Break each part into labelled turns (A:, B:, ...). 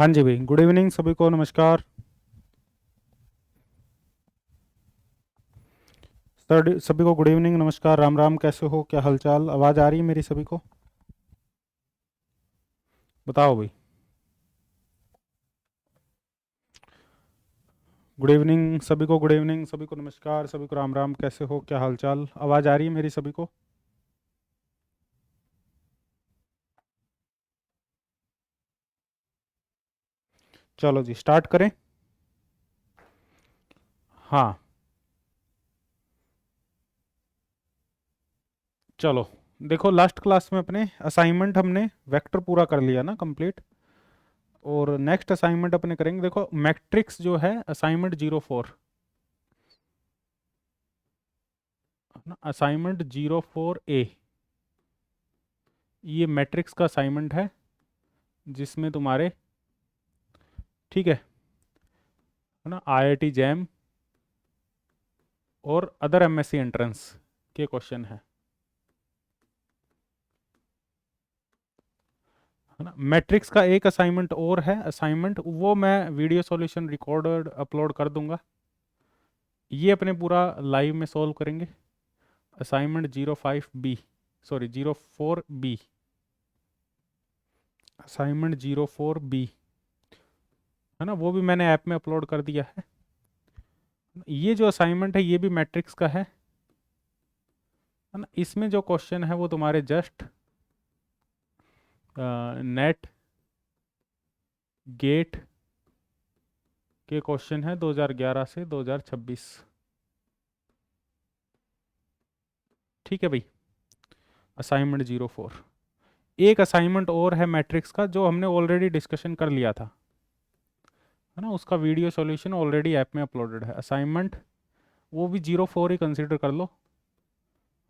A: हाँ जी भाई, good evening सभी को, नमस्कार। सर सभी को गुड इवनिंग, नमस्कार, राम राम। कैसे हो, क्या हालचाल? आवाज़ आ रही है मेरी सभी को? बताओ भाई। गुड इवनिंग सभी को, गुड इवनिंग सभी को, नमस्कार सभी को, राम राम। कैसे हो, क्या हालचाल? आवाज़ आ रही है मेरी सभी को? चलो जी, स्टार्ट करें। हाँ, चलो। देखो, लास्ट क्लास में अपने असाइनमेंट हमने वेक्टर पूरा कर लिया ना, कंप्लीट। और नेक्स्ट असाइनमेंट अपने करेंगे। देखो, मैट्रिक्स जो है असाइनमेंट 04, ना, असाइनमेंट 04A, ये मैट्रिक्स का असाइनमेंट है जिसमें तुम्हारे, ठीक है ना, आईआईटी जैम और अदर एमएससी एंट्रेंस के क्वेश्चन है ना। मैट्रिक्स का एक असाइनमेंट और है, असाइनमेंट वो मैं वीडियो सॉल्यूशन रिकॉर्डर अपलोड कर दूंगा। ये अपने पूरा लाइव में सॉल्व करेंगे। Assignment 05B, sorry 04B, assignment 04B, है ना, वो भी मैंने ऐप में अपलोड कर दिया है। ये जो असाइनमेंट है ये भी मैट्रिक्स का है ना। इसमें जो क्वेश्चन है वो तुम्हारे जस्ट नेट गेट के क्वेश्चन है 2011 से 2026। ठीक है भाई। असाइनमेंट 04। एक असाइनमेंट और है मैट्रिक्स का जो हमने ऑलरेडी डिस्कशन कर लिया था, है ना। उसका वीडियो सॉल्यूशन ऑलरेडी ऐप में अपलोडेड है। असाइनमेंट वो भी 04 ही कंसीडर कर लो,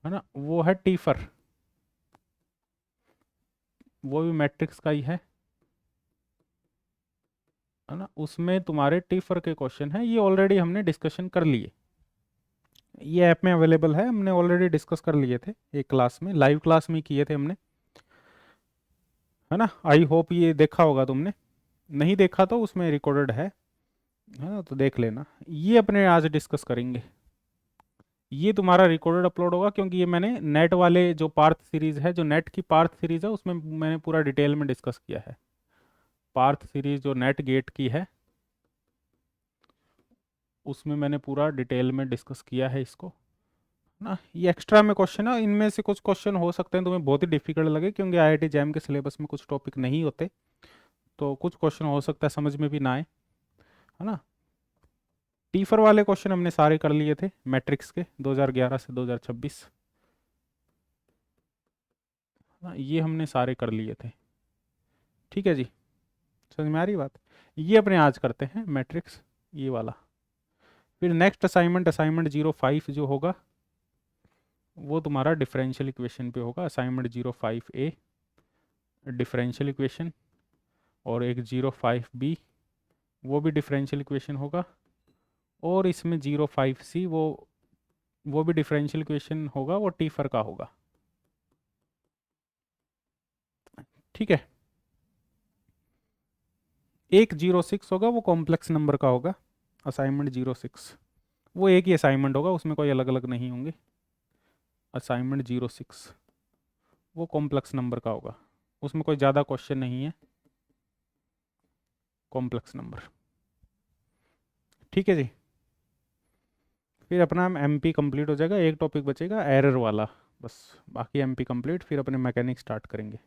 A: है ना। वो है टीफर, वो भी मैट्रिक्स का ही है ना। उसमें तुम्हारे टीफर के क्वेश्चन है, ये ऑलरेडी हमने डिस्कशन कर लिए। ये ऐप में अवेलेबल है, हमने ऑलरेडी डिस्कस कर लिए थे एक क्लास में, लाइव क्लास में किए थे हमने, है ना। आई होप ये देखा होगा तुमने। नहीं देखा तो उसमें रिकॉर्डेड है ना, तो देख लेना। ये अपने आज डिस्कस करेंगे। ये तुम्हारा रिकॉर्डेड अपलोड होगा क्योंकि ये मैंने नेट वाले जो पार्थ सीरीज है, जो नेट की पार्थ सीरीज है, उसमें मैंने पूरा डिटेल में डिस्कस किया है। पार्थ सीरीज जो नेट गेट की है उसमें मैंने पूरा डिटेल में डिस्कस किया है इसको, ना। ये एक्स्ट्रा में क्वेश्चन है, इनमें से कुछ क्वेश्चन हो सकते हैं तुम्हें बहुत ही डिफिकल्ट लगे क्योंकि आईआईटी जैम के सिलेबस में कुछ टॉपिक नहीं होते, तो कुछ क्वेश्चन हो सकता है समझ में भी ना आए, है ना। टीफर वाले क्वेश्चन हमने सारे कर लिए थे मैट्रिक्स के 2011 से 2026, ना, ये हमने सारे कर लिए थे। ठीक है जी, समझ में आ रही बात? ये अपने आज करते हैं मैट्रिक्स, ये वाला। फिर नेक्स्ट असाइनमेंट, असाइनमेंट 05 जो होगा वो तुम्हारा डिफरेंशियल इक्वेशन पे होगा। असाइनमेंट 05A डिफरेंशियल इक्वेशन, और एक 05B वो भी डिफरेंशियल इक्वेशन होगा, और इसमें 05C वो भी डिफरेंशियल इक्वेशन होगा, वो टीफर का होगा। ठीक है। एक 06 होगा, वो कॉम्प्लेक्स नंबर का होगा। असाइनमेंट 06 वो एक ही असाइनमेंट होगा, उसमें कोई अलग अलग नहीं होंगे। असाइनमेंट 06 वो कॉम्प्लेक्स नंबर का होगा, उसमें कोई ज़्यादा क्वेश्चन नहीं है, कॉम्प्लेक्स नंबर। ठीक है जी। फिर अपना एमपी कंप्लीट हो जाएगा, एक टॉपिक बचेगा एरर वाला, बस। बाकी एमपी कंप्लीट, फिर अपने मैकेनिक स्टार्ट करेंगे।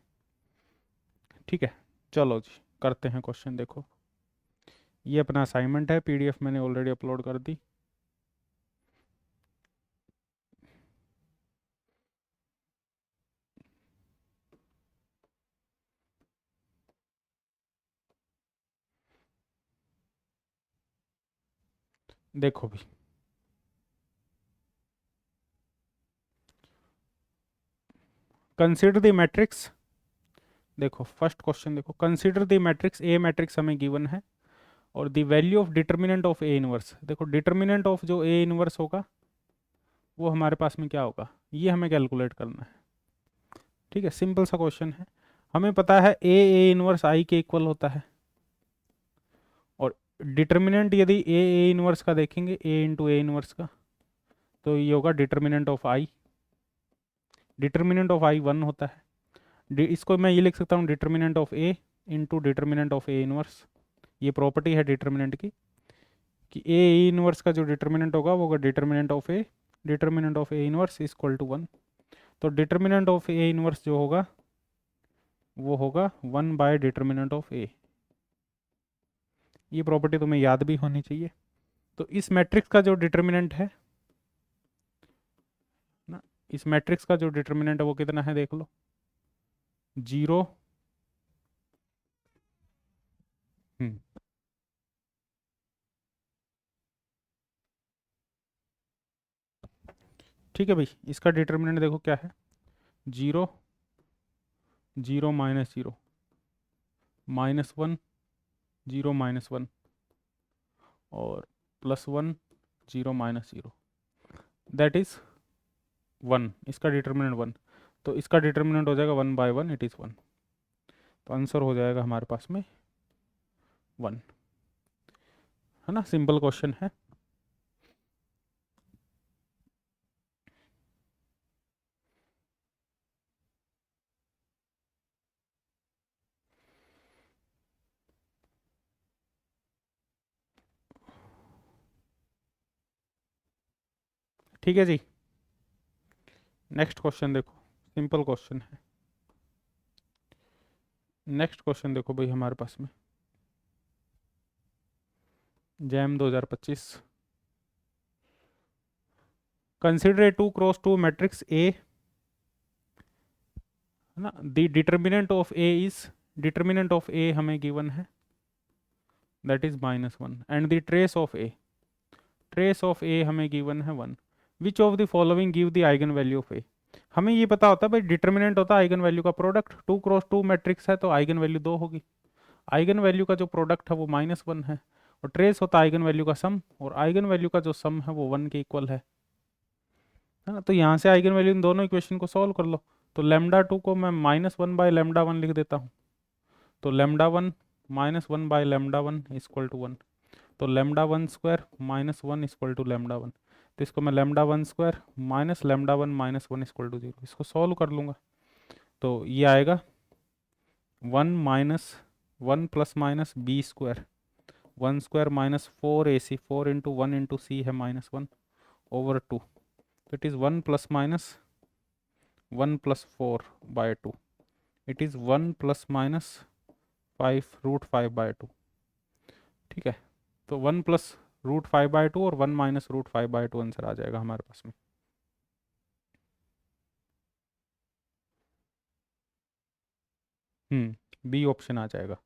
A: ठीक है, चलो जी, करते हैं क्वेश्चन। देखो, ये अपना असाइनमेंट है, पीडीएफ मैंने ऑलरेडी अपलोड कर दी। देखो भी, कंसीडर द मैट्रिक्स। देखो फर्स्ट क्वेश्चन, देखो, consider the matrix A, matrix हमें गिवन है, और the value of determinant of A inverse. देखो, डिटर्मिनेंट ऑफ जो ए इनवर्स होगा वो हमारे पास में क्या होगा, ये हमें कैलकुलेट करना है। ठीक है, सिंपल सा क्वेश्चन है। हमें पता है ए इनवर्स आई के इक्वल होता है, डिटर्मिनेंट यदि ए इनवर्स का देखेंगे, ए इंटू ए इनवर्स का, तो ये होगा determinant of I. Determinant of I 1 होता है। इसको मैं ये लिख सकता हूँ determinant of A into determinant of A inverse. ये प्रॉपर्टी है डिटर्मिनेंट की कि ए इनवर्स का जो डिटर्मिनेंट होगा वो होगा determinant of A inverse equal to 1। तो डिटर्मिनेंट ऑफ ए इनवर्स जो होगा वो होगा 1 बाय डिटर्मिनेंट ऑफ ए। ये प्रॉपर्टी तुम्हें याद भी होनी चाहिए। तो इस मैट्रिक्स का जो डिटर्मिनेंट है ना, इस मैट्रिक्स का जो डिटर्मिनेंट है वो कितना है देख लो, 0। ठीक है भाई, इसका डिटर्मिनेंट देखो क्या है, 0 0 माइनस 0 -1 0 -1 और +1 0 -0 दैट इज 1। इसका डिटर्मिनेंट 1, तो इसका डिटर्मिनेंट हो जाएगा 1 बाय 1 इट इज़ 1। तो आंसर हो जाएगा हमारे पास में 1, है ना। सिंपल क्वेश्चन है। ठीक है जी, नेक्स्ट क्वेश्चन देखो, सिंपल क्वेश्चन है। नेक्स्ट क्वेश्चन देखो भाई हमारे पास में, JAM 2025। Consider a 2x2 matrix A, है ना। The determinant of A is, determinant of A हमें गिवन है that is -1 and the trace of A हमें गिवन है 1। Which of the following give the eigen value of A. हमें ये पता होता है भाई डिटर्मिनेंट होता है आइगन वैल्यू का प्रोडक्ट। 2x2 मैट्रिक्स है तो आइगन वैल्यू 2 होगी। आइगन वैल्यू का जो प्रोडक्ट है वो -1 है, और ट्रेस होता है आइगन वैल्यू का सम, और आइगन वैल्यू का जो सम है वो 1 के इक्वल है ना। तो यहाँ से आइगन वैल्यू इन दोनों इक्वेशन को सॉल्व कर लो। तो λ2 को मैं -1 बाय λ1 लिख देता हूँ। तो λ1 -1 बाय λ1 इक्वल टू 1। तो λ1 स्क्वायर -1 इक्वल टू λ1। तो इसको मैं λ1 स्क्वायर माइनस λ1 -1 इक्वल टू 0, इसको सॉल्व कर लूँगा। तो ये आएगा 1 minus 1 plus minus B square, 1 square minus 4ac, 4 into 1 into c है -1 ओवर 2। तो it is 1 plus minus 1 plus 4 by 2, it is 1 plus minus 5√5/2। ठीक है, तो 1 प्लस √5/2 और 1 माइनस √5/2 आंसर आ जाएगा हमारे पास में। बी ऑप्शन आ जाएगा।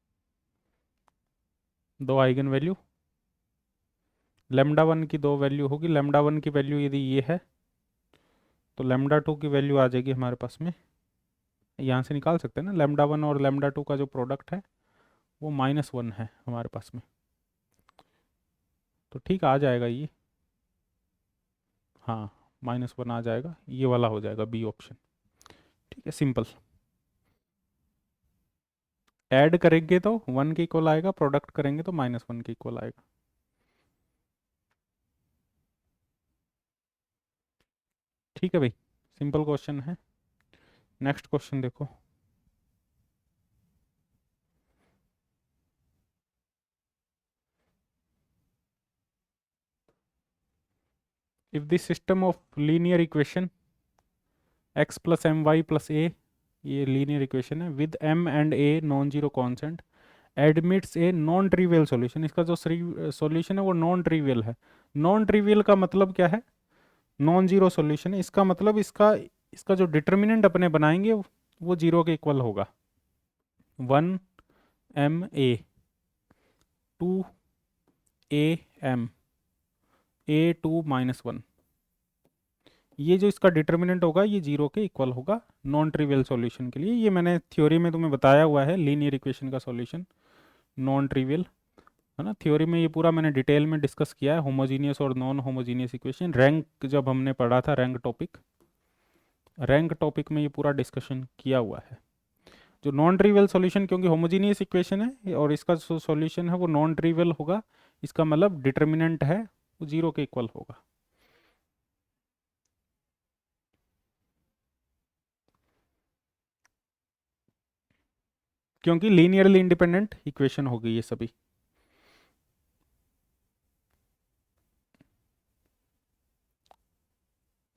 A: दो आइगन वैल्यू, λ1 की दो वैल्यू होगी। λ1 की वैल्यू यदि ये है तो λ2 की वैल्यू आ जाएगी हमारे पास में, यहाँ से निकाल सकते हैं ना। λ1 और λ2 का जो प्रोडक्ट है वो -1 है हमारे पास में, तो ठीक आ जाएगा ये। हाँ, -1 आ जाएगा, ये वाला हो जाएगा बी ऑप्शन। ठीक है, सिंपल। ऐड करेंगे तो 1 के इक्वल आएगा, प्रोडक्ट करेंगे तो -1 के इक्वल आएगा। ठीक है भाई, सिंपल क्वेश्चन है। नेक्स्ट क्वेश्चन देखो, if the system of linear equation x plus m y plus a, ये लीनियर इक्वेशन है, with m and a non zero constant admits a non trivial solution. इसका जो सॉल्यूशन है वो non trivial है। Non trivial का मतलब क्या है, नॉन जीरो सॉल्यूशन है। इसका मतलब इसका इसका जो डिटर्मिनेंट अपने बनाएंगे वो 0 के इक्वल होगा। 1 m a 2 a m a2 -1, ये जो इसका डिटर्मिनेंट होगा ये 0 के इक्वल होगा नॉन ट्रिवियल सॉल्यूशन के लिए। ये मैंने थ्योरी में तुम्हें बताया हुआ है, लीनियर इक्वेशन का सॉल्यूशन नॉन ट्रिवियल, है ना। थ्योरी में ये पूरा मैंने डिटेल में डिस्कस किया है, होमोजीनियस और नॉन होमोजीनियस इक्वेशन। रैंक जब हमने पढ़ा था, रैंक टॉपिक में ये पूरा डिस्कशन किया हुआ है। जो नॉन ट्रिवियल सॉल्यूशन, क्योंकि होमोजीनियस इक्वेशन है और इसका जो सॉल्यूशन है वो नॉन ट्रिवियल होगा, इसका मतलब डिटर्मिनेंट है वो जीरो के इक्वल होगा। क्योंकि लीनियरली इंडिपेंडेंट इक्वेशन होगी ये सभी।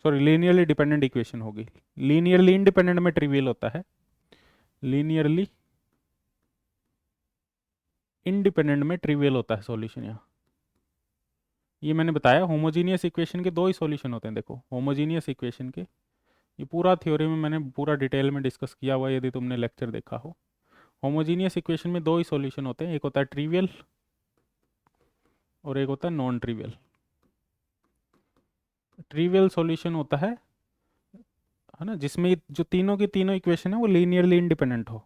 A: सॉरी, लीनियरली डिपेंडेंट इक्वेशन होगी। लीनियरली इंडिपेंडेंट में ट्रिवियल होता है, लीनियरली इंडिपेंडेंट में ट्रिवियल होता है सॉल्यूशन यहाँ। ये मैंने बताया होमोजीनियस इक्वेशन के दो ही सॉल्यूशन होते हैं। देखो होमोजीनियस इक्वेशन के, ये पूरा थ्योरी में मैंने पूरा डिटेल में डिस्कस किया हुआ है यदि तुमने लेक्चर देखा हो। होमोजीनियस इक्वेशन में दो ही सॉल्यूशन होते हैं, एक होता है ट्रिवियल और एक होता है नॉन ट्रिवियल। ट्रिवियल सॉल्यूशन होता है ना, जिसमें जो तीनों की तीनों इक्वेशन है वो लीनियरली इंडिपेंडेंट हो,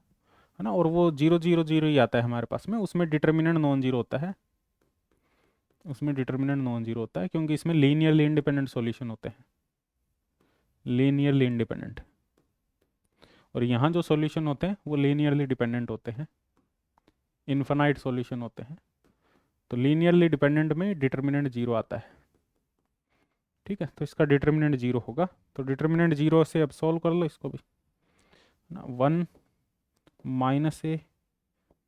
A: है ना, और वो 0 0 0 ही आता है हमारे पास में, उसमें डिटर्मिनेंट नॉन जीरो होता है, उसमें डिटर्मिनेंट नॉन जीरो होता है क्योंकि इसमें लीनियरली इंडिपेंडेंट सॉल्यूशन होते हैं, लीनियरली इंडिपेंडेंट। और यहाँ जो सॉल्यूशन होते हैं वो लीनियरली डिपेंडेंट होते हैं, इन्फिनाइट सॉल्यूशन होते हैं। तो लीनियरली डिपेंडेंट में डिटर्मिनेंट जीरो आता है। ठीक है, तो इसका डिटर्मिनेंट जीरो होगा। तो डिटर्मिनेंट जीरो से अब सॉल्व कर लो इसको भी ना, 1 minus a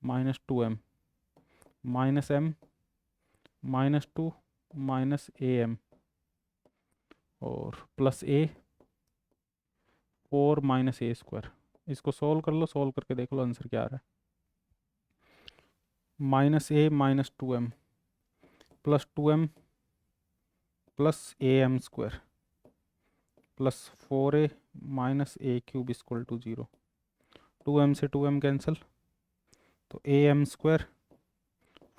A: minus 2m minus m minus 2 minus am और plus a 4 minus A square. इसको सॉल्व कर लो, सॉल्व करके देख लो आंसर क्या आ रहा है। Minus a minus 2m plus 2m plus am square plus 4a minus a cube equal to 0। 2m से 2m कैंसिल, तो am square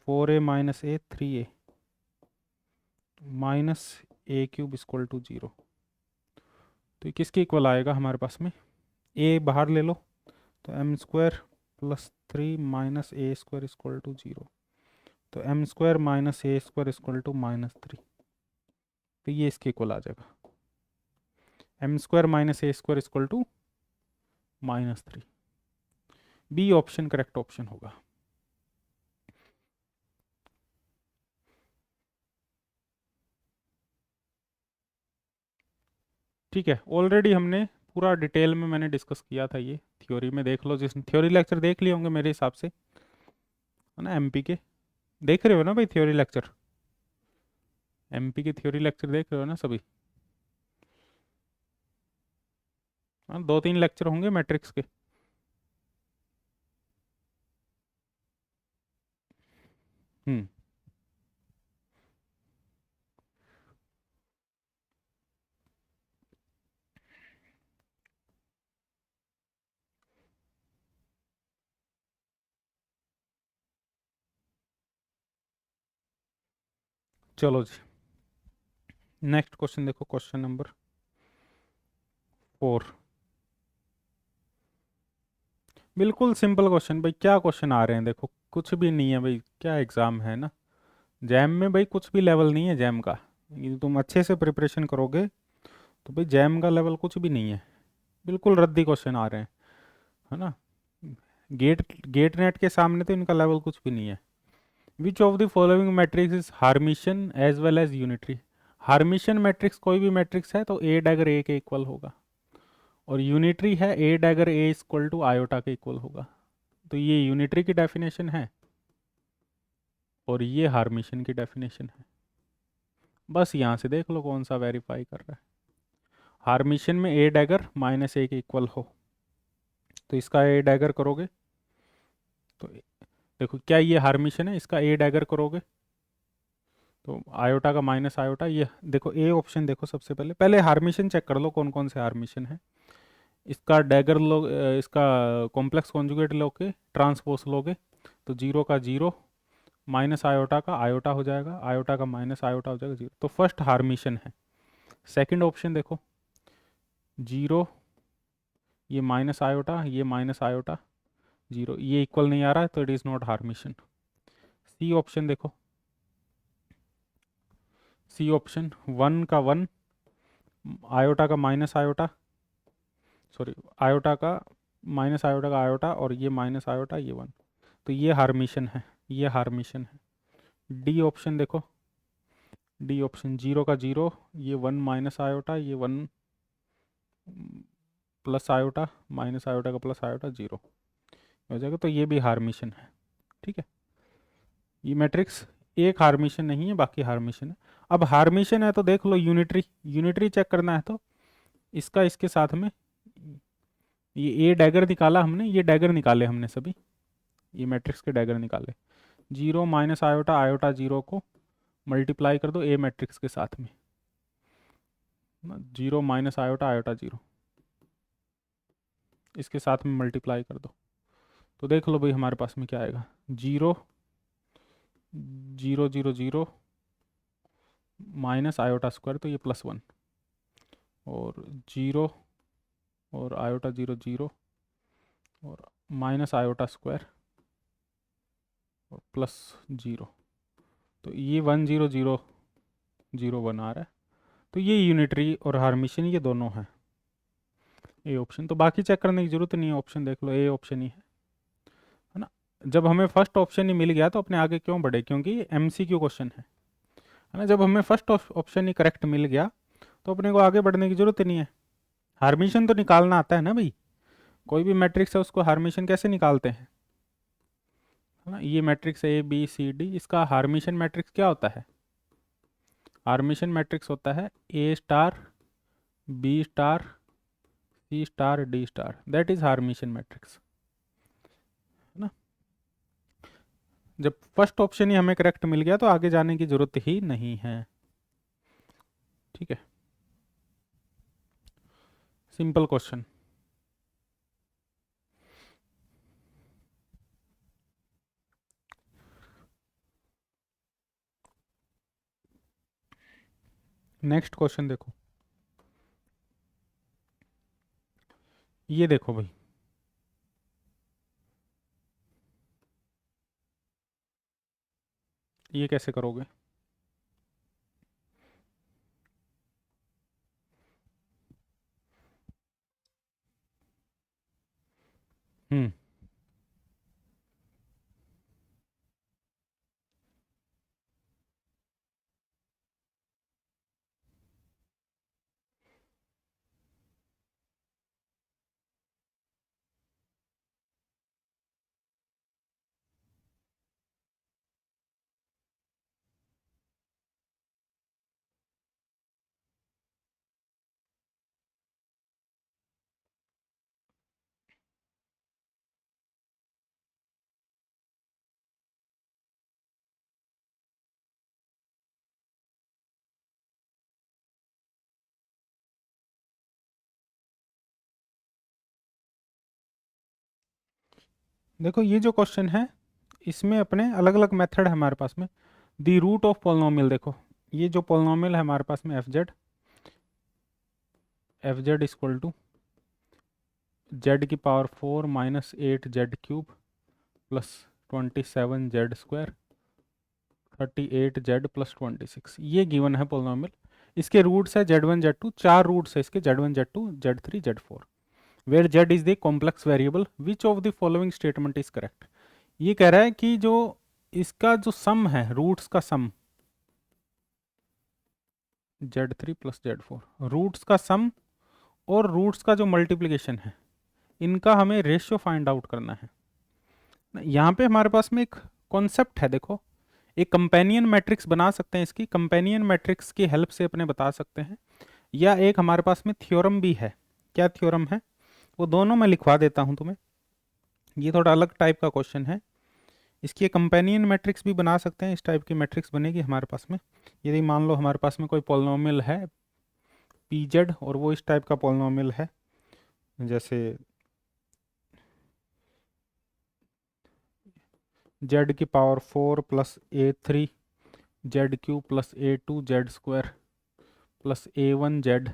A: 4a minus a 3a minus a cube equal to 0। तो ये किसके equal आएगा हमारे पास में, a बाहर ले लो तो m square plus 3 minus A square equal to 0। तो m square minus A square equal to minus 3, तो ये इसके इक्वल आ जाएगा, m square minus A square equal to minus 3। B option correct option होगा। ठीक है, ऑलरेडी हमने पूरा डिटेल में मैंने डिस्कस किया था ये थ्योरी में, देख लो, जिस थ्योरी लेक्चर देख लिए होंगे मेरे हिसाब से, है ना, एमपी के देख रहे हो ना भाई, थ्योरी लेक्चर, एमपी के थ्योरी लेक्चर देख रहे हो ना सभी। हाँ, 2 3 लेक्चर होंगे मैट्रिक्स के। हम्म, चलो जी, नेक्स्ट क्वेश्चन देखो, क्वेश्चन नंबर 4। बिल्कुल सिंपल क्वेश्चन भाई, क्या क्वेश्चन आ रहे हैं देखो, कुछ भी नहीं है भाई, क्या एग्जाम है ना, जैम में भाई कुछ भी लेवल नहीं है जैम का। ये तुम अच्छे से प्रिपरेशन करोगे तो भाई जैम का लेवल कुछ भी नहीं है, बिल्कुल रद्दी क्वेश्चन आ रहे हैं, है ना। गेट गेट नेट के सामने तो इनका लेवल कुछ भी नहीं है। Which of the following matrix is Hermitian as well as unitary. Hermitian matrix कोई भी मैट्रिक्स है तो ए डैगर ए के इक्वल होगा, और यूनिटरी है A dagger A equal to iota के इक्वल होगा। तो ये यूनिटरी की डेफिनेशन है और ये हार्मिशियन की डेफिनेशन है। बस यहाँ से देख लो कौन सा वेरीफाई कर रहा है। हार्मिशियन में ए डैगर माइनस ए के इक्वल हो, तो इसका ए डैगर करोगे तो देखो क्या ये हार्मिशियन है, इसका ए डैगर करोगे तो आयोटा का माइनस आयोटा, ये देखो ए ऑप्शन देखो, सबसे पहले पहले हार्मिशियन चेक कर लो कौन कौन से हार्मिशियन है। इसका डैगर लो, इसका कॉम्प्लेक्स कॉन्जुगेट लोगे, ट्रांसपोज लोगे तो 0 का 0 माइनस आयोटा का आयोटा हो जाएगा, आयोटा का माइनस आयोटा हो जाएगा 0। तो फर्स्ट हार्मिशियन है। सेकंड ऑप्शन देखो, 0 ये माइनस आयोटा, ये माइनस आयोटा 0, ये इक्वल नहीं आ रहा है तो it is not Hermitian. C option देखो, सी ऑप्शन 1 का 1 आयोटा का माइनस आयोटा, सॉरी आयोटा का माइनस आयोटा का आयोटा और ये माइनस आयोटा ये 1, तो ये हार्मिशन है, ये हार्मिशन है। डी ऑप्शन देखो, डी ऑप्शन 0 का 0, ये 1 माइनस आयोटा, ये 1 प्लस आयोटा, माइनस आयोटा का प्लस आयोटा 0 हो जाएगा, तो ये भी हार्मिशन है। ठीक है, ये मैट्रिक्स एक हार्मिशन नहीं है, बाकी हार्मिशन है। अब हार्मिशन है तो देख लो यूनिटरी, यूनिटरी चेक करना है तो इसका इसके साथ में ये डैगर निकाला हमने, ये डैगर निकाले हमने सभी, ये मैट्रिक्स के डैगर निकाले। 0 माइनस आयोटा आयोटा 0 को मल्टीप्लाई कर दो ए मैट्रिक्स के साथ में, 0 माइनस आयोटा आयोटा 0 इसके साथ में मल्टीप्लाई कर दो, तो देख लो भाई हमारे पास में क्या आएगा। 0 0 0 0 माइनस आयोटा स्क्वायर, तो ये +1, और 0 और आयोटा 0 0 और माइनस आयोटा स्क्वायर और +0, तो ये 1 0 0 0 1 आ रहा है। तो ये यूनिटरी और हार्मिशन ये दोनों हैं, ए ऑप्शन। तो बाकी चेक करने की जरूरत नहीं है, ऑप्शन देख लो, ए ऑप्शन ही है ना। जब हमें फर्स्ट ऑप्शन ही मिल गया तो अपने आगे क्यों बढ़े, क्योंकि ये MCQ क्वेश्चन है ना। जब हमें फर्स्ट ऑप्शन ही करेक्ट मिल गया तो अपने को आगे बढ़ने की जरूरत नहीं है। हार्मिशन तो निकालना आता है ना भाई, कोई भी मैट्रिक्स है उसको हार्मिशन कैसे निकालते हैं, है ना। ये मैट्रिक्स ABCD, इसका हार्मिशन मैट्रिक्स क्या होता है, हार्मिशन मैट्रिक्स होता है A star B star C star D star, that is Hermitian matrix, है ना। जब फर्स्ट ऑप्शन ही हमें करेक्ट मिल गया तो आगे जाने की जरूरत ही नहीं है। ठीक है, सिंपल क्वेश्चन। नेक्स्ट क्वेश्चन देखो, ये देखो भाई, ये कैसे करोगे। हम्म, देखो ये जो क्वेश्चन है इसमें अपने अलग अलग मेथड है हमारे पास में। दी रूट ऑफ पोलिनोमियल, देखो ये जो पोलिनोमियल है हमारे पास में F Z equal to Z की power 4 minus 8z³ plus 27z² 38z plus 26, ये गिवन है पोलिनोमियल। इसके रूट्स है z1 z2, चार रूट्स है इसके, z1 z2 z3 z4, where z is the complex variable, which of the following statement is correct. ये कह रहा है कि जो इसका जो सम है, रूट्स का सम z3 प्लस z4, रूट्स का सम और रूट्स का जो मल्टीप्लिकेशन है, इनका हमें रेशियो फाइंड आउट करना है। यहाँ पे हमारे पास में एक कॉन्सेप्ट है, देखो एक कंपेनियन मैट्रिक्स बना सकते हैं, इसकी कंपेनियन मैट्रिक्स की हेल्प से अपने बता सकते हैं, या एक हमारे पास में थ्योरम भी है। क्या थ्योरम है वो दोनों मैं लिखवा देता हूँ तुम्हें, ये थोड़ा अलग टाइप का क्वेश्चन है। इसकी एक कंपेनियन मैट्रिक्स भी बना सकते हैं, इस टाइप की मैट्रिक्स बनेगी हमारे पास में। यदि मान लो हमारे पास में कोई पोलिनोमियल है pz और वो इस टाइप का पोलिनोमियल है, जैसे z की power 4 plus a3 z³ plus a2 z² plus a1 z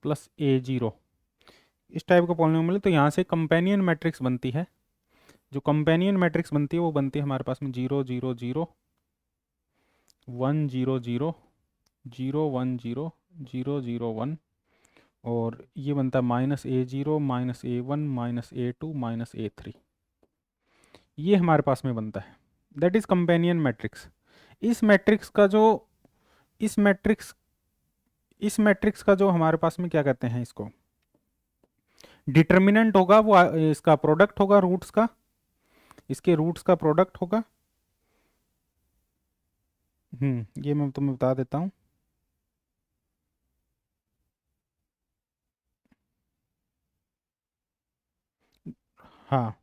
A: plus a0, इस टाइप का पॉलिनोमियल है। तो यहाँ से कंपेनियन मैट्रिक्स बनती है, जो कंपेनियन मैट्रिक्स बनती है वो बनती है हमारे पास में 0 0 0 1 0 0 0 1 0 0 0 1 और ये बनता है -a0 -a1 -a2 -a3। ये हमारे पास में बनता है, दैट इज कंपेनियन मैट्रिक्स। इस मैट्रिक्स का जो इस मैट्रिक्स इस मैट्रिक्स का जो हमारे पास में क्या कहते हैं, इसको डिटर्मिनेंट होगा, वो इसका प्रोडक्ट होगा रूट्स का, इसके रूट्स का प्रोडक्ट होगा। ये मैं तुम्हें बता देता हूँ। हाँ,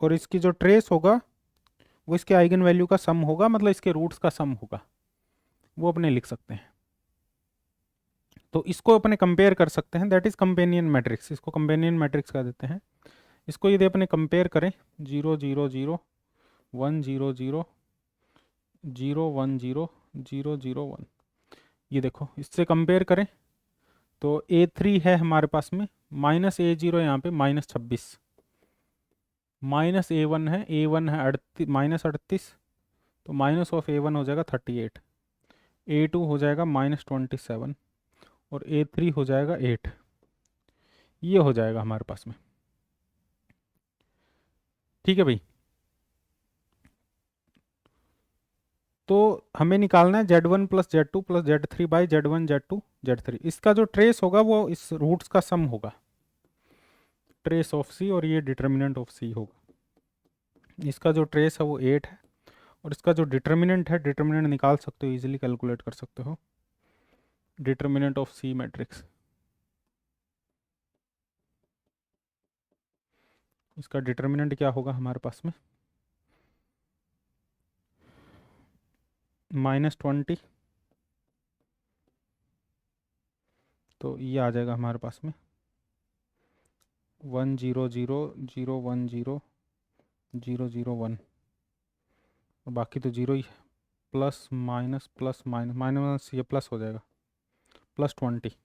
A: और इसकी जो ट्रेस होगा वो इसके आइगन वैल्यू का सम होगा, मतलब इसके रूट्स का सम होगा, वो अपने लिख सकते हैं। तो इसको अपने कंपेयर कर सकते हैं, दैट इज कंपेनियन मैट्रिक्स, इसको कंपेनियन मैट्रिक्स कह देते हैं। इसको यदि अपने कंपेयर करें 0 0 0 1 0 0 0 1 0 0 0 1, ये देखो इससे कंपेयर करें तो a3 है हमारे पास में, -a0 यहाँ पे -26, -a1 है, a1 है -38, तो माइनस ऑफ a1 हो जाएगा 38, a2 हो जाएगा -27 और a3 हो जाएगा 8। ये हो जाएगा हमारे पास में। ठीक है भाई, तो हमें निकालना है Z1 plus Z2 plus Z3 by Z1 Z2 Z3। इसका जो ट्रेस होगा वो इस रूट्स का सम होगा, ट्रेस ऑफ C, और ये डिटर्मिनेंट ऑफ C होगा। इसका जो ट्रेस है वो 8 है, और इसका जो डिटर्मिनेंट है, डिटर्मिनेंट निकाल सकते हो, इजीली कैलकुलेट कर सकते हो, डिटर्मिनेंट ऑफ C मैट्रिक्स। इसका डिटर्मिनेंट क्या होगा हमारे पास में, -20, तो ये आ जाएगा हमारे पास में 1 0 0 0 1 0 0 0 1, और बाकी तो जीरो ही है, plus minus plus minus minus, ये प्लस हो जाएगा, +20,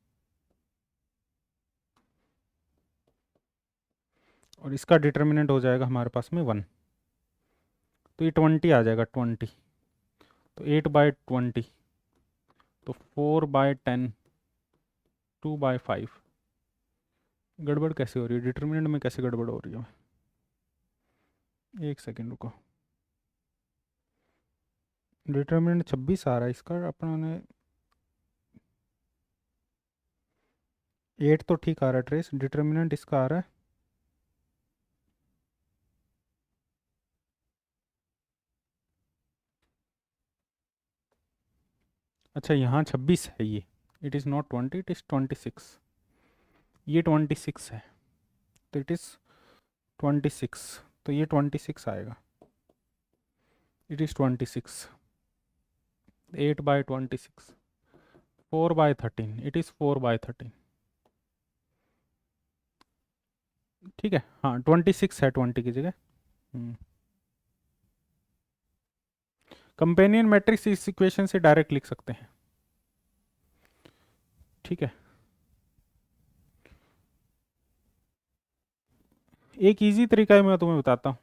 A: और इसका डिटर्मिनेंट हो जाएगा हमारे पास में 1, तो ये 20 आ जाएगा, 20, तो 8/20, तो 4/10, 2/5। गड़बड़ कैसे हो रही है डिटर्मिनेंट में, कैसे गड़बड़ हो रही है, एक सेकेंड रुको। डिटर्मिनेंट 26 आ रहा है इसका, अपना ने 8 तो ठीक आ रहा है ट्रेस, डिटर्मिनेंट इसका आ रहा है अच्छा, यहाँ 26 है ये, it is not 20, it is 26, ये 26 है, तो इट इज़ 26, तो ये 26 आएगा, इट इज़ 26, 8/26, 4/13, इट इज़ 4/13। ठीक है, हाँ 26 है 20 की जगह। कंपेनियन मैट्रिक्स इस इक्वेशन से डायरेक्ट लिख सकते हैं। ठीक है, एक इजी तरीका है, मैं तुम्हें बताता हूँ।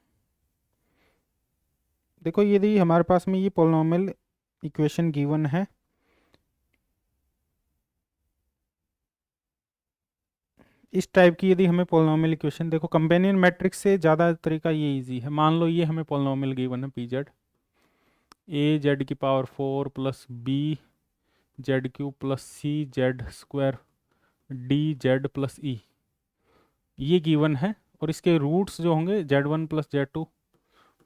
A: देखो यदि हमारे पास में ये पोलिनोमियल इक्वेशन गिवन है, इस टाइप की यदि हमें पोलिनोमियल इक्वेशन, देखो कंपेनियन मैट्रिक्स से ज़्यादा तरीका ये इजी है। मान लो ये हमें पोलिनोमियल गिवन है pz, a(z⁴ plus b(z³ plus c(z²) dz plus e, ये गिवन है, और इसके रूट्स जो होंगे Z1 plus Z2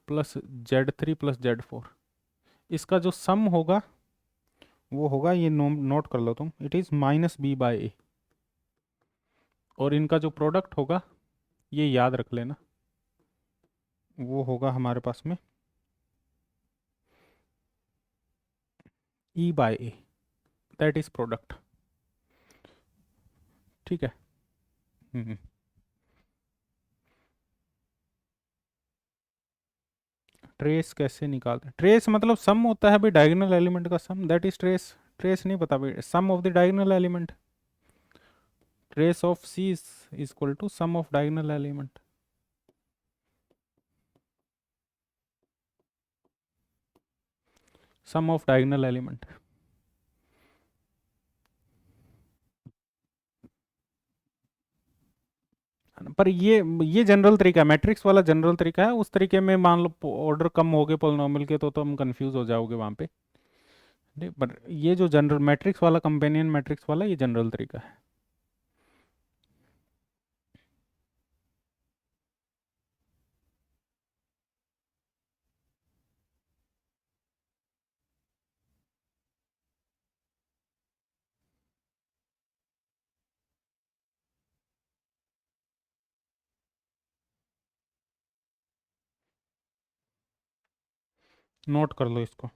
A: plus Z3 plus Z4, इसका जो सम होगा वो होगा, ये नोट कर लो तुम, इट इज़ -b/a, और इनका जो प्रोडक्ट होगा ये याद रख लेना, वो होगा हमारे पास में e/a, दैट इज प्रोडक्ट। ठीक है। ट्रेस कैसे निकालते हैं, ट्रेस मतलब सम होता है भाई, डायगोनल एलिमेंट का sum, that is trace. Trace नहीं पता भाई, sum of the diagonal element. Trace of C is equal to sum of diagonal element. Sum of diagonal element. पर ये जनरल तरीका है, मैट्रिक्स वाला जनरल तरीका है। उस तरीके में मान लो ऑर्डर कम हो गए पोलिनोमियल के तो हम कंफ्यूज हो जाओगे वहां पे। नहीं, पर ये जो जनरल मैट्रिक्स वाला, कंपेनियन मैट्रिक्स वाला, ये जनरल तरीका है। नोट कर लो इसको।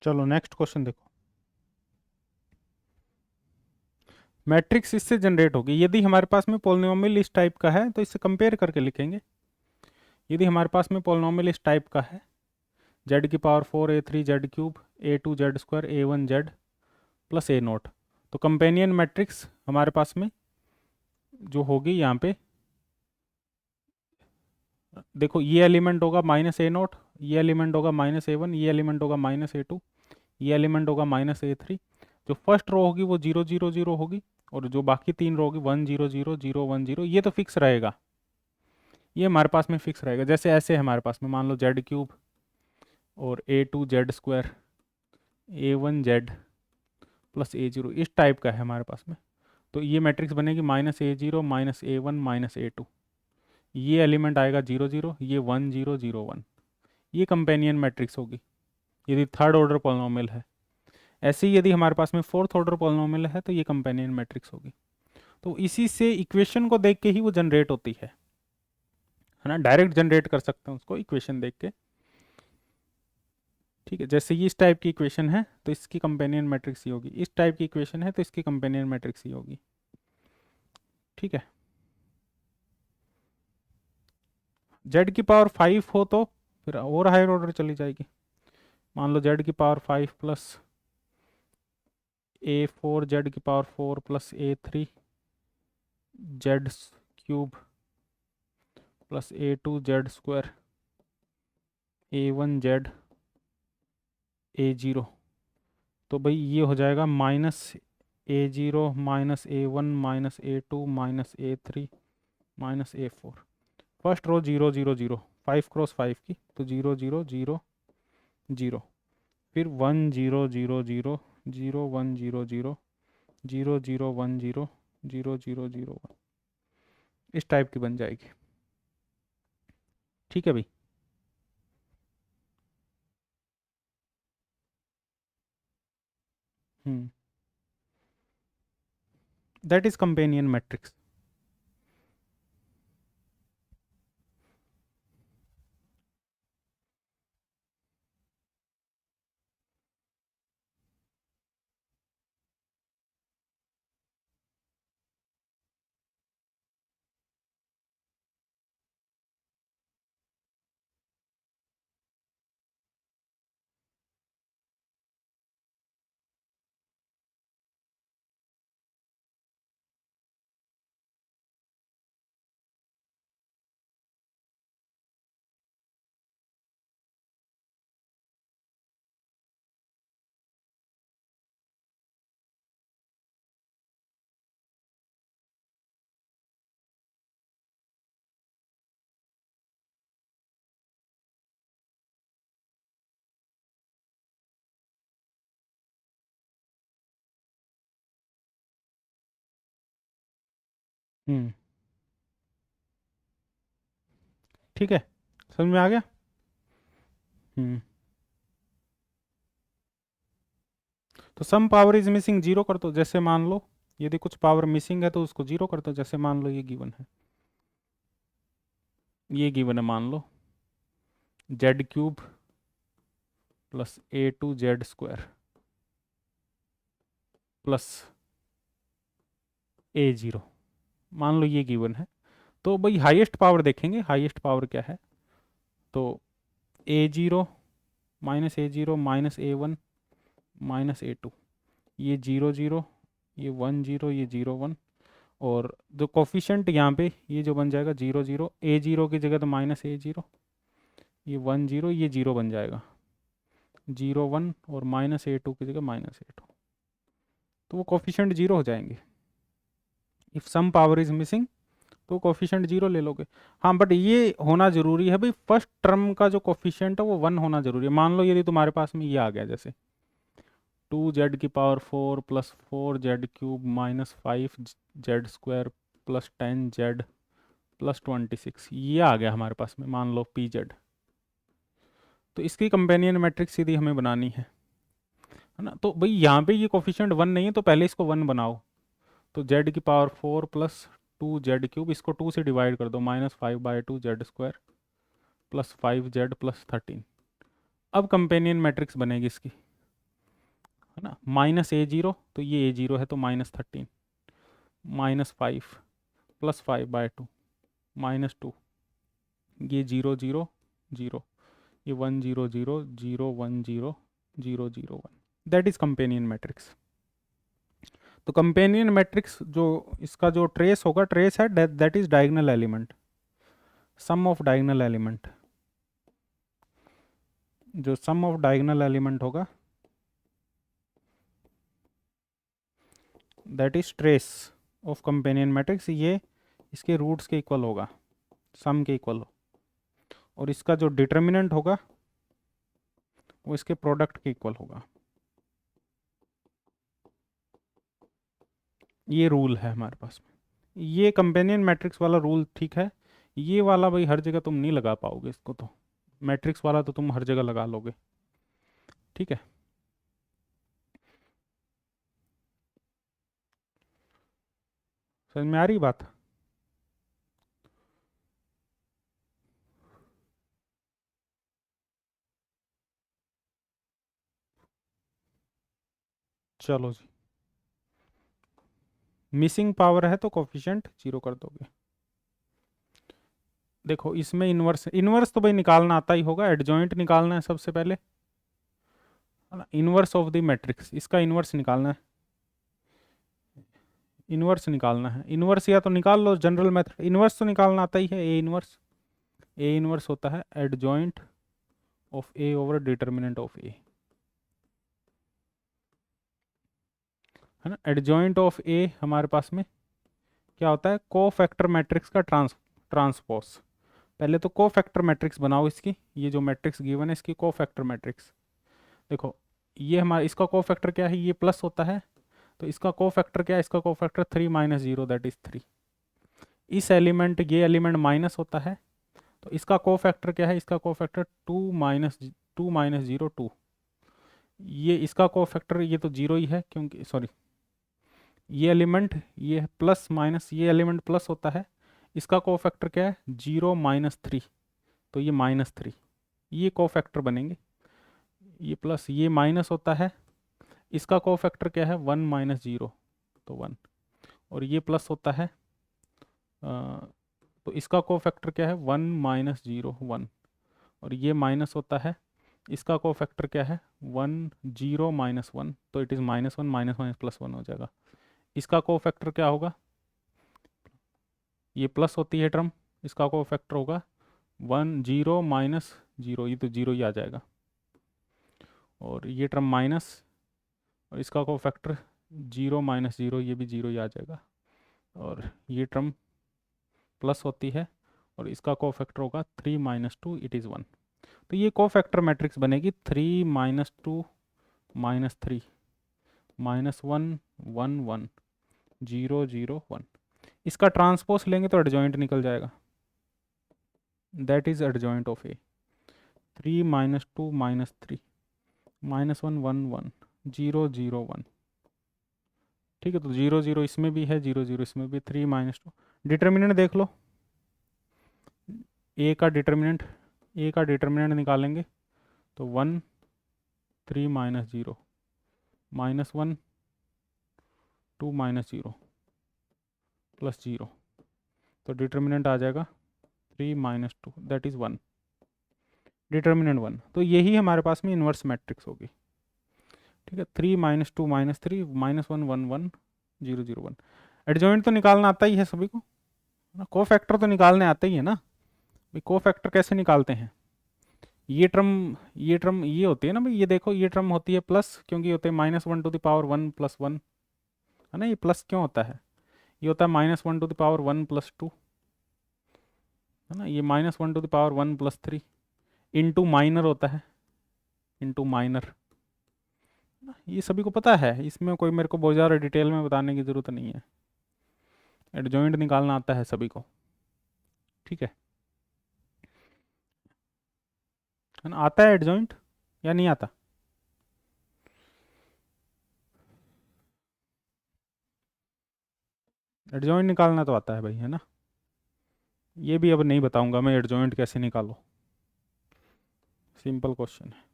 A: चलो नेक्स्ट क्वेश्चन देखो। मैट्रिक्स इससे जनरेट होगी। यदि हमारे पास में पोलिनोमियल इस टाइप का है तो इससे कंपेयर करके लिखेंगे। यदि हमारे पास में पोलिनोमियल इस टाइप का है, जेड की power 4 a3 Z cube a2 Z square a1 Z plus a note, तो कंपेनियन मैट्रिक्स हमारे पास में जो होगी यहाँ पे, देखो ये एलिमेंट होगा -a0, ये एलिमेंट होगा -a1, ये एलिमेंट होगा -a2, ये एलिमेंट होगा -a3। जो फर्स्ट रो होगी वो 0 0 0 होगी, और जो बाकी तीन रो होगी 1 0 0 0 1 0, ये तो फिक्स रहेगा। ये हमारे पास में फिक्स रहेगा। जैसे ऐसे हमारे पास में मान लो जेड क्यूब और a2 Z square a1 Z plus a0, इस टाइप का है हमारे पास में। तो ये मैट्रिक्स बनेगी -a0 -a1 -a2। ये एलिमेंट आएगा 0 0, ये 1 0 0 1। ये कंपेनियन मैट्रिक्स होगी यदि थर्ड ऑर्डर पॉलिनोमियल है। ऐसे ही यदि हमारे पास में फोर्थ ऑर्डर पॉलिनोमियल है तो ये कंपेनियन मैट्रिक्स होगी। तो इसी से इक्वेशन को देख के ही वो जनरेट होती है ना। डायरेक्ट जनरेट कर सकते हैं उसको इक्वेशन देख के। ठीक है, जैसे ये इस टाइप की इक्वेशन है तो इसकी कंपेनियन मैट्रिक्स ही होगी, इस टाइप की इक्वेशन है तो इसकी कंपेनियन मैट्रिक्स ही होगी। ठीक है। जेड की पावर 5 हो तो फिर और हायर ऑर्डर चली जाएगी। मान लो जेड की पावर 5 प्लस a4 जेड की power 4 plus a3 Z cube plus a2 Z square a1 Z a0। तो भाई ये हो जाएगा -a0 -a1 -a2 -a3 -a4। First row 0 0 0, 5 cross 5 की, तो 0 0 0 0। फिर 1 0 0 0 0 1 0 0 0 0 1 0 0 0 0 1, इस टाइप की बन जाएगी। ठीक है भाई। That is companion matrix. हम्म, ठीक है, समझ में आ गया। हम्म, तो some power is missing zero कर दो, जैसे मान लो यदि कुछ पावर मिसिंग है तो उसको जीरो कर दो, जैसे मान लो ये गिवन है, ये गिवन है, मान लो Z cube plus A two Z square plus A zero, मान लो ये गिवन है। तो भाई हाईएस्ट पावर देखेंगे, हाईएस्ट पावर क्या है, तो A zero minus A one minus A two, ये जीरो जीरो, ये वन जीरो, ये जीरो वन, और जो कोफिशेंट यहाँ पे ये जो बन जाएगा जीरो जीरो, ए जीरो की जगह तो माइनस ए जीरो, ये वन जीरो, ये जीरो बन जाएगा, जीरो वन, और माइनस ए टू की जगह माइनस ए टू, तो वो कोफिशेंट जीरो हो जाएंगे। If some power is missing तो कोफिशिएंट जीरो ले लोगे। हाँ, बट ये होना जरूरी है भाई, फर्स्ट टर्म का जो कोफिशिएंट है वो वन होना जरूरी है। मान लो यदि तुम्हारे पास में ये आ गया, जैसे 2z⁴ plus 4z³ minus 5z² plus 10z plus 26, ये आ गया हमारे पास में, मान लो pz। तो इसकी कंपेनियन मैट्रिक्स सीधी हमें बनानी है ना। तो भाई यहाँ पे ये कोफिशिएंट वन नहीं है, तो पहले इसको वन बनाओ। तो z⁴ प्लस 2z³, इसको 2 से डिवाइड कर दो, -5/2z² प्लस 5z प्लस 13। अब कंपेनियन मैट्रिक्स बनेगी इसकी, है ना। माइनस ए जीरो, तो ये ए जीरो है तो -13, -5 प्लस 5/2 -2, ये जीरो जीरो जीरो, ये 1 0 0 0 1 0 0 0 1, दैट इज कंपेनियन मैट्रिक्स। तो कंपेनियन मैट्रिक्स जो इसका जो ट्रेस होगा, ट्रेस है that is diagonal element, sum of diagonal element, जो सम ऑफ डायगोनल एलिमेंट होगा that is trace of companion matrix, ये इसके रूट्स के इक्वल होगा, सम के इक्वल हो, और इसका जो डिटर्मिनेंट होगा वो इसके प्रोडक्ट के इक्वल होगा। ये रूल है हमारे पास में, ये कंपेनियन मैट्रिक्स वाला रूल, ठीक है। ये वाला भाई हर जगह तुम नहीं लगा पाओगे इसको, तो मैट्रिक्स वाला तो तुम हर जगह लगा लोगे, ठीक है। समझ में आ रही बात। चलो जी, मिसिंग पावर है तो कोफिशिएंट जीरो कर दोगे। देखो इसमें इनवर्स, इनवर्स तो भाई निकालना आता ही होगा, एडजॉइंट निकालना है सबसे पहले, है ना। इनवर्स ऑफ द मैट्रिक्स, इसका इनवर्स निकालना है, इनवर्स निकालना है, इनवर्स या तो निकाल लो जनरल मेथड, इनवर्स तो निकालना आता ही है। ए इनवर्स, ए इनवर्स होता है adjoint of A over determinant of A, है ना। एडजॉइंट ऑफ ए हमारे पास में क्या होता है, को फैक्टर मैट्रिक्स का ट्रांसपोज। पहले तो को फैक्टर मैट्रिक्स बनाओ इसकी, ये जो मैट्रिक्स गिवन है इसकी को फैक्टर मैट्रिक्स। देखो ये हमारा, इसका को फैक्टर क्या है, ये प्लस होता है, तो इसका को फैक्टर क्या है, इसका को फैक्टर 3 - 0 दैट इज 3। इस एलिमेंट, ये एलिमेंट माइनस होता है, तो इसका को फैक्टर क्या है, इसका को फैक्टर 2 - 0 2। ये इसका को फैक्टर, ये तो जीरो ही है क्योंकि, सॉरी, ये एलिमेंट, ये प्लस माइनस, ये एलिमेंट प्लस होता है, इसका को फैक्टर क्या है 0 - 3, तो ये -3, ये को फैक्टर बनेंगे। ये प्लस, ये माइनस होता है, इसका को फैक्टर क्या है 1 - 0, तो 1, और ये प्लस होता है, तो इसका को फैक्टर क्या है 1 - 0 1, और ये माइनस होता है, इसका को फैक्टर क्या है 1 0 -1, तो इट इज़ -1 -1 +1 हो जाएगा। इसका को फैक्टर क्या होगा, ये प्लस होती है टर्म, इसका को फैक्टर होगा 1 0 -0, ये तो जीरो ही आ जाएगा, और ये टर्म माइनस, और इसका को फैक्टर 0 -0, ये भी जीरो ही आ जाएगा, और ये टर्म प्लस होती है, और इसका को फैक्टर होगा 3 - 2, इट इज़ 1। तो ये को फैक्टर मैट्रिक्स बनेगी 3 - 2 -3 -1 1 1 0 0 1। इसका ट्रांसपोज लेंगे तो एडजॉइंट निकल जाएगा, that is adjoint of A. 3 minus 2 minus 3 minus 1 1 1 0 0 1। ठीक है, तो 0 0 इसमें भी है, 0 0 इसमें भी, 3 माइनस 2। डिटर्मिनेंट देख लो, ए का डिटर्मिनेंट निकालेंगे तो 1 3 माइनस 0 माइनस 1 2 माइनस 0 प्लस 0। तो डिटर्मिनेंट आ जाएगा 3 माइनस 2 दैट इज़ 1, डिटर्मिनेंट 1। तो यही हमारे पास में इन्वर्स मैट्रिक्स होगी। ठीक है, 3 माइनस 2 माइनस 3 माइनस 1 1 1 0 0 1। एडजॉइंट तो निकालना आता ही है सभी को ना, को फैक्टर तो निकालने आता ही है ना भाई। को फैक्टर कैसे निकालते हैं, ये टर्म ये होती है ना भाई, ये देखो ये टर्म होती है प्लस, क्योंकि होते हैं minus 1 to the power 1 plus 1, है ना। ये प्लस क्यों होता है, ये होता है minus 1 to the power 1 plus 2, है ना। ये minus 1 to the power 1 plus 3 into minor होता है, इंटू माइनर। ये सभी को पता है, इसमें कोई मेरे को बहुत ज़्यादा डिटेल में बताने की ज़रूरत नहीं है। एडजॉइंट निकालना आता है सभी को, ठीक है ना। आता है एडजॉइंट या नहीं आता? एडजॉइंट निकालना तो आता है भाई, है ना। ये भी अब नहीं बताऊंगा मैं एडजॉइंट कैसे निकालो, सिंपल क्वेश्चन है।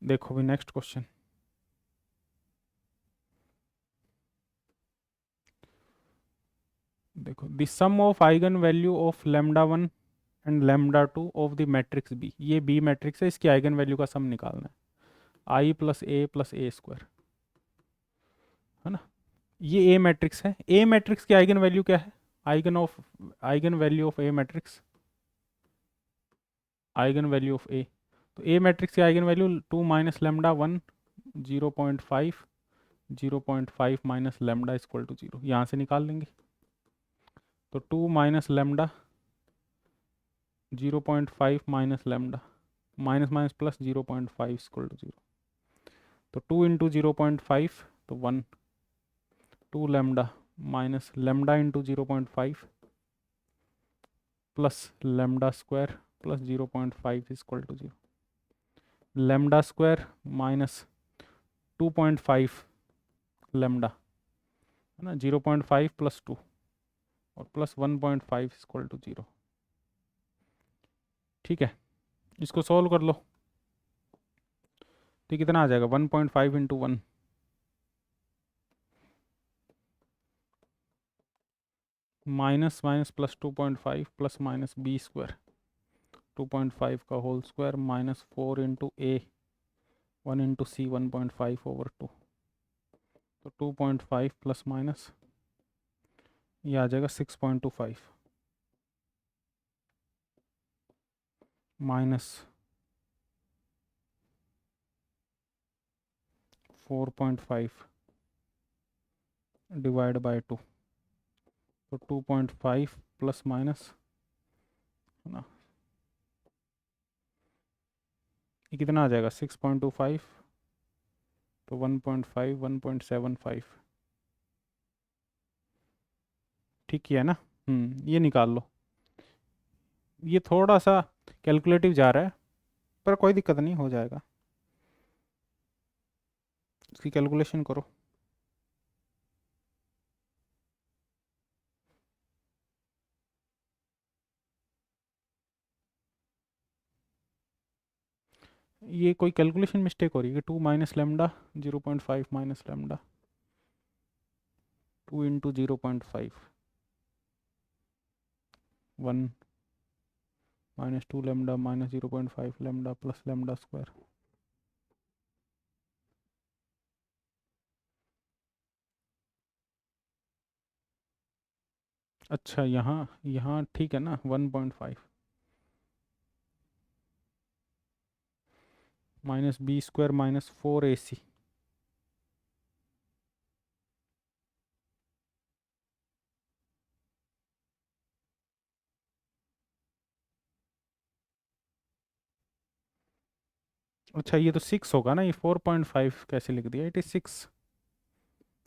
A: देखो भी नेक्स्ट क्वेश्चन, देखो the sum of eigen value of lambda 1 and lambda 2 of the matrix B. ये बी मैट्रिक्स है, इसकी आइगन वैल्यू का सम निकालना है, आई प्लस ए स्क्वायर, है ना। ये ए मैट्रिक्स है, ए मैट्रिक्स की आइगन वैल्यू क्या है, eigen value of A matrix, eigen value of A. तो ए मैट्रिक्स की eigen value 2 minus lambda 1 0.5 0.5 minus lambda equal to 0, यहाँ से निकाल लेंगे। तो 2 minus lambda 0.5 minus lambda, minus minus plus 0.5 equal to 0। तो 2 इंटू 0.5 तो 1, 2 lambda minus lambda into 0.5 plus lambda square plus 0.5 equal to 0। Lambda square minus 2.5 lambda, है ना, 0.5 plus 2 और प्लस 1.5 इक्वल टू 0। ठीक है, इसको सॉल्व कर लो तो कितना आ जाएगा, 1.5 into 1 minus minus plus 2.5 plus minus B square 2.5 का whole square minus 4 into a 1 into c 1.5 over 2। तो 2.5 प्लस माइनस ये आ जाएगा 6.25 माइनस 4.5 डिवाइड बाय 2। तो 2.5 प्लस माइनस, है ना, ये कितना आ जाएगा 6.25 तो 1.5 1.75। ठीक है ना। ये निकाल लो। ये थोड़ा सा कैलकुलेटिव जा रहा है पर कोई दिक्कत नहीं, हो जाएगा। इसकी कैलकुलेशन करो। ये कोई कैलकुलेशन मिस्टेक हो रही है, 2 minus lambda 0.5 minus lambda 2 into 0.5 1 minus 2 lambda minus 0.5 lambda plus lambda square. अच्छा, यहाँ यहाँ ठीक है ना, 1.5 minus B square minus 4ac। अच्छा, ये तो 6 होगा ना, ये 4.5 कैसे लिख दिया, इट इज़ 6।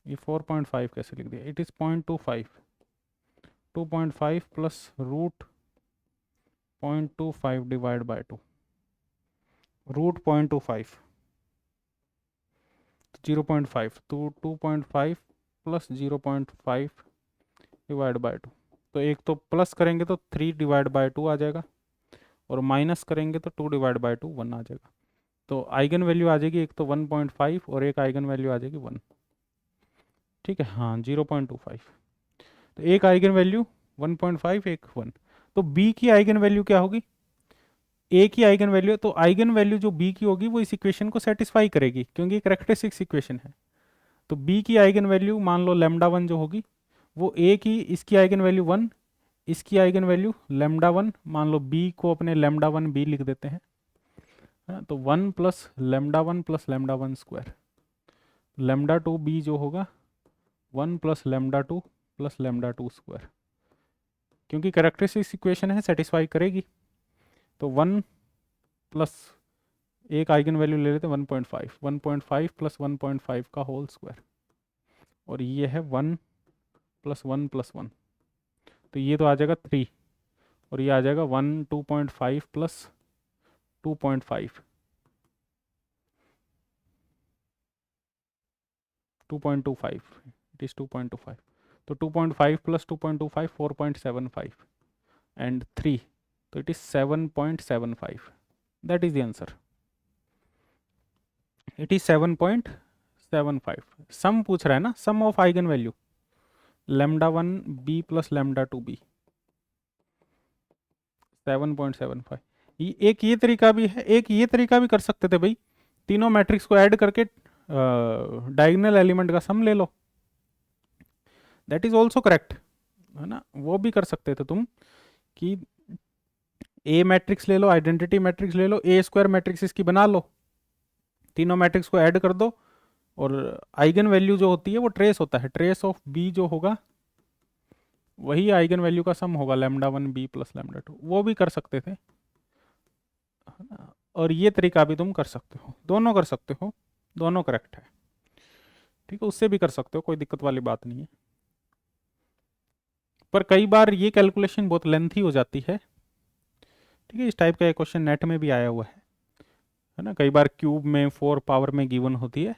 A: ये 4.5 कैसे लिख दिया, it is 0.25। 2.5 plus root 0.25 divide by 2, root 0.25 0.5, तो 2.5 प्लस 0.5 डिवाइड बाय 2, तो एक तो प्लस करेंगे तो 3 डिवाइड बाय 2 आ जाएगा, और माइनस करेंगे तो 2 डिवाइड बाय 2 1 आ जाएगा। तो आइगन वैल्यू आ जाएगी एक तो 1.5 और एक आइगन वैल्यू आ जाएगी 1। ठीक है, हाँ 0.25, तो एक आइगन वैल्यू 1.5, एक 1। तो बी की आइगन वैल्यू क्या होगी? ए की आइगन वैल्यू है, तो आइगन वैल्यू जो बी की होगी वो इस इक्वेशन को सेटिस्फाई करेगी, क्योंकि कैरेक्टरिस्टिक्स इक्वेशन है। तो बी की आइगन वैल्यू मान लो लैम्डा 1 जो होगी वो ए की, इसकी आइगन वैल्यू 1, इसकी आइगन वैल्यू लैम्डा 1, मान लो बी को अपने लैम्डा 1 बी लिख देते हैं, है? तो 1 plus lambda 1 plus lambda 1 square, lambda 2 B जो होगा 1 plus lambda 2 plus lambda 2 square, क्योंकि कैरेक्टरिस्टिक्स इक्वेशन है सेटिस्फाई करेगी। तो 1 प्लस एक आइगन वैल्यू ले लेते हैं 1.5, 1.5 प्लस 1.5 का होल स्क्वायर, और ये है 1 प्लस 1 प्लस 1, तो ये तो आ जाएगा 3, और ये आ जाएगा 1 2.5 प्लस 2.5 2.25, इट इज 2.25, तो 2.5 प्लस 2.25 4.75 एंड 3, तो it is 7.75, that is the answer, it is 7.75। Sum पूछ रहा है ना, sum of eigen value lambda 1 B plus lambda 2 B, 7.75। एक ये तरीका भी है, एक ये तरीका भी कर सकते थे भाई, तीनों मैट्रिक्स को ऐड करके डायगोनल एलिमेंट का सम ले लो, दैट इज ऑल्सो करेक्ट, है ना, वो भी कर सकते थे तुम, कि ए मैट्रिक्स ले लो, आइडेंटिटी मैट्रिक्स ले लो, ए स्क्वायर मैट्रिक्स इसकी बना लो, तीनों मैट्रिक्स को ऐड कर दो, और आइगन वैल्यू जो होती है वो ट्रेस होता है, ट्रेस ऑफ बी जो होगा वही आइगन वैल्यू का सम होगा, लैम्डा 1 बी प्लस लैम्डा 2, वो भी कर सकते थे, और ये तरीका भी तुम कर सकते हो, दोनों कर सकते हो, दोनों करेक्ट है। ठीक है, उससे भी कर सकते हो, कोई दिक्कत वाली बात नहीं है, पर कई बार ये कैलकुलेशन बहुत लेंथी हो जाती है। ठीक है, इस टाइप का एक क्वेश्चन नेट में भी आया हुआ है ना, कई बार क्यूब में 4 पावर में गिवन होती है,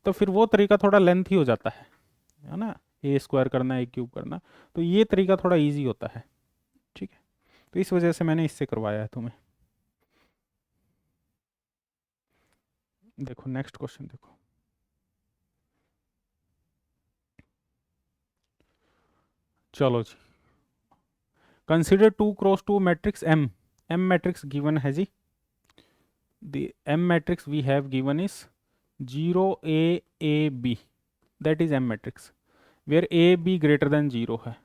A: तो फिर वो तरीका थोड़ा लेंथी हो जाता है ना, ए स्क्वायर करना ए क्यूब करना, तो ये तरीका थोड़ा इजी होता है। ठीक है, तो इस वजह से मैंने इससे करवाया है तुम्हें। देखो नेक्स्ट क्वेश्चन देखो, चलो जी, consider 2x2 matrix M, M matrix given है जी, the M matrix we have given is 0 A B, that is M matrix where A B greater than 0 है।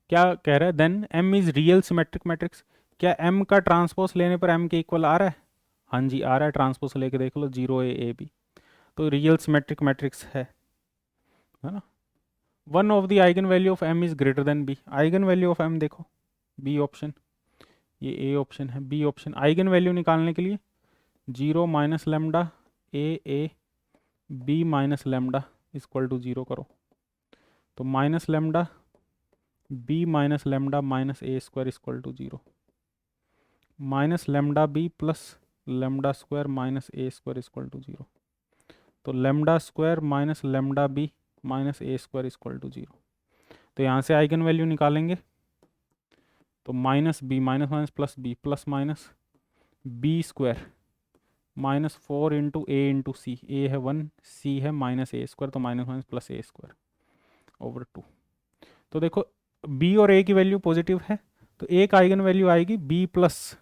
A: क्या कह रहा है, then M is real symmetric matrix, क्या M का transpose लेने पर M के इक्वल आ रहा है? हाँ जी आ रहा है, ट्रांसपोज लेके देख लो, 0 A B, तो रियल सिमेट्रिक मैट्रिक्स है ना। One of the eigen value of M is greater than B, eigen value of M देखो, B ऑप्शन, ये A ऑप्शन है, B ऑप्शन, आइगन वैल्यू निकालने के लिए 0 minus lambda a b minus lambda equal to 0 करो, तो minus lambda B minus lambda minus A square equal to 0, minus lambda b plus lambda square minus A square equal to 0, तो lambda square minus lambda B minus A square equal to 0, तो यहाँ से eigen value निकालेंगे, तो minus B minus minus plus minus B square minus 4 into A into C, A है 1 C है minus ए square, तो minus minus plus A square over 2। तो देखो बी और ए की वैल्यू पॉजिटिव है, तो एक आइगन वैल्यू आएगी b plus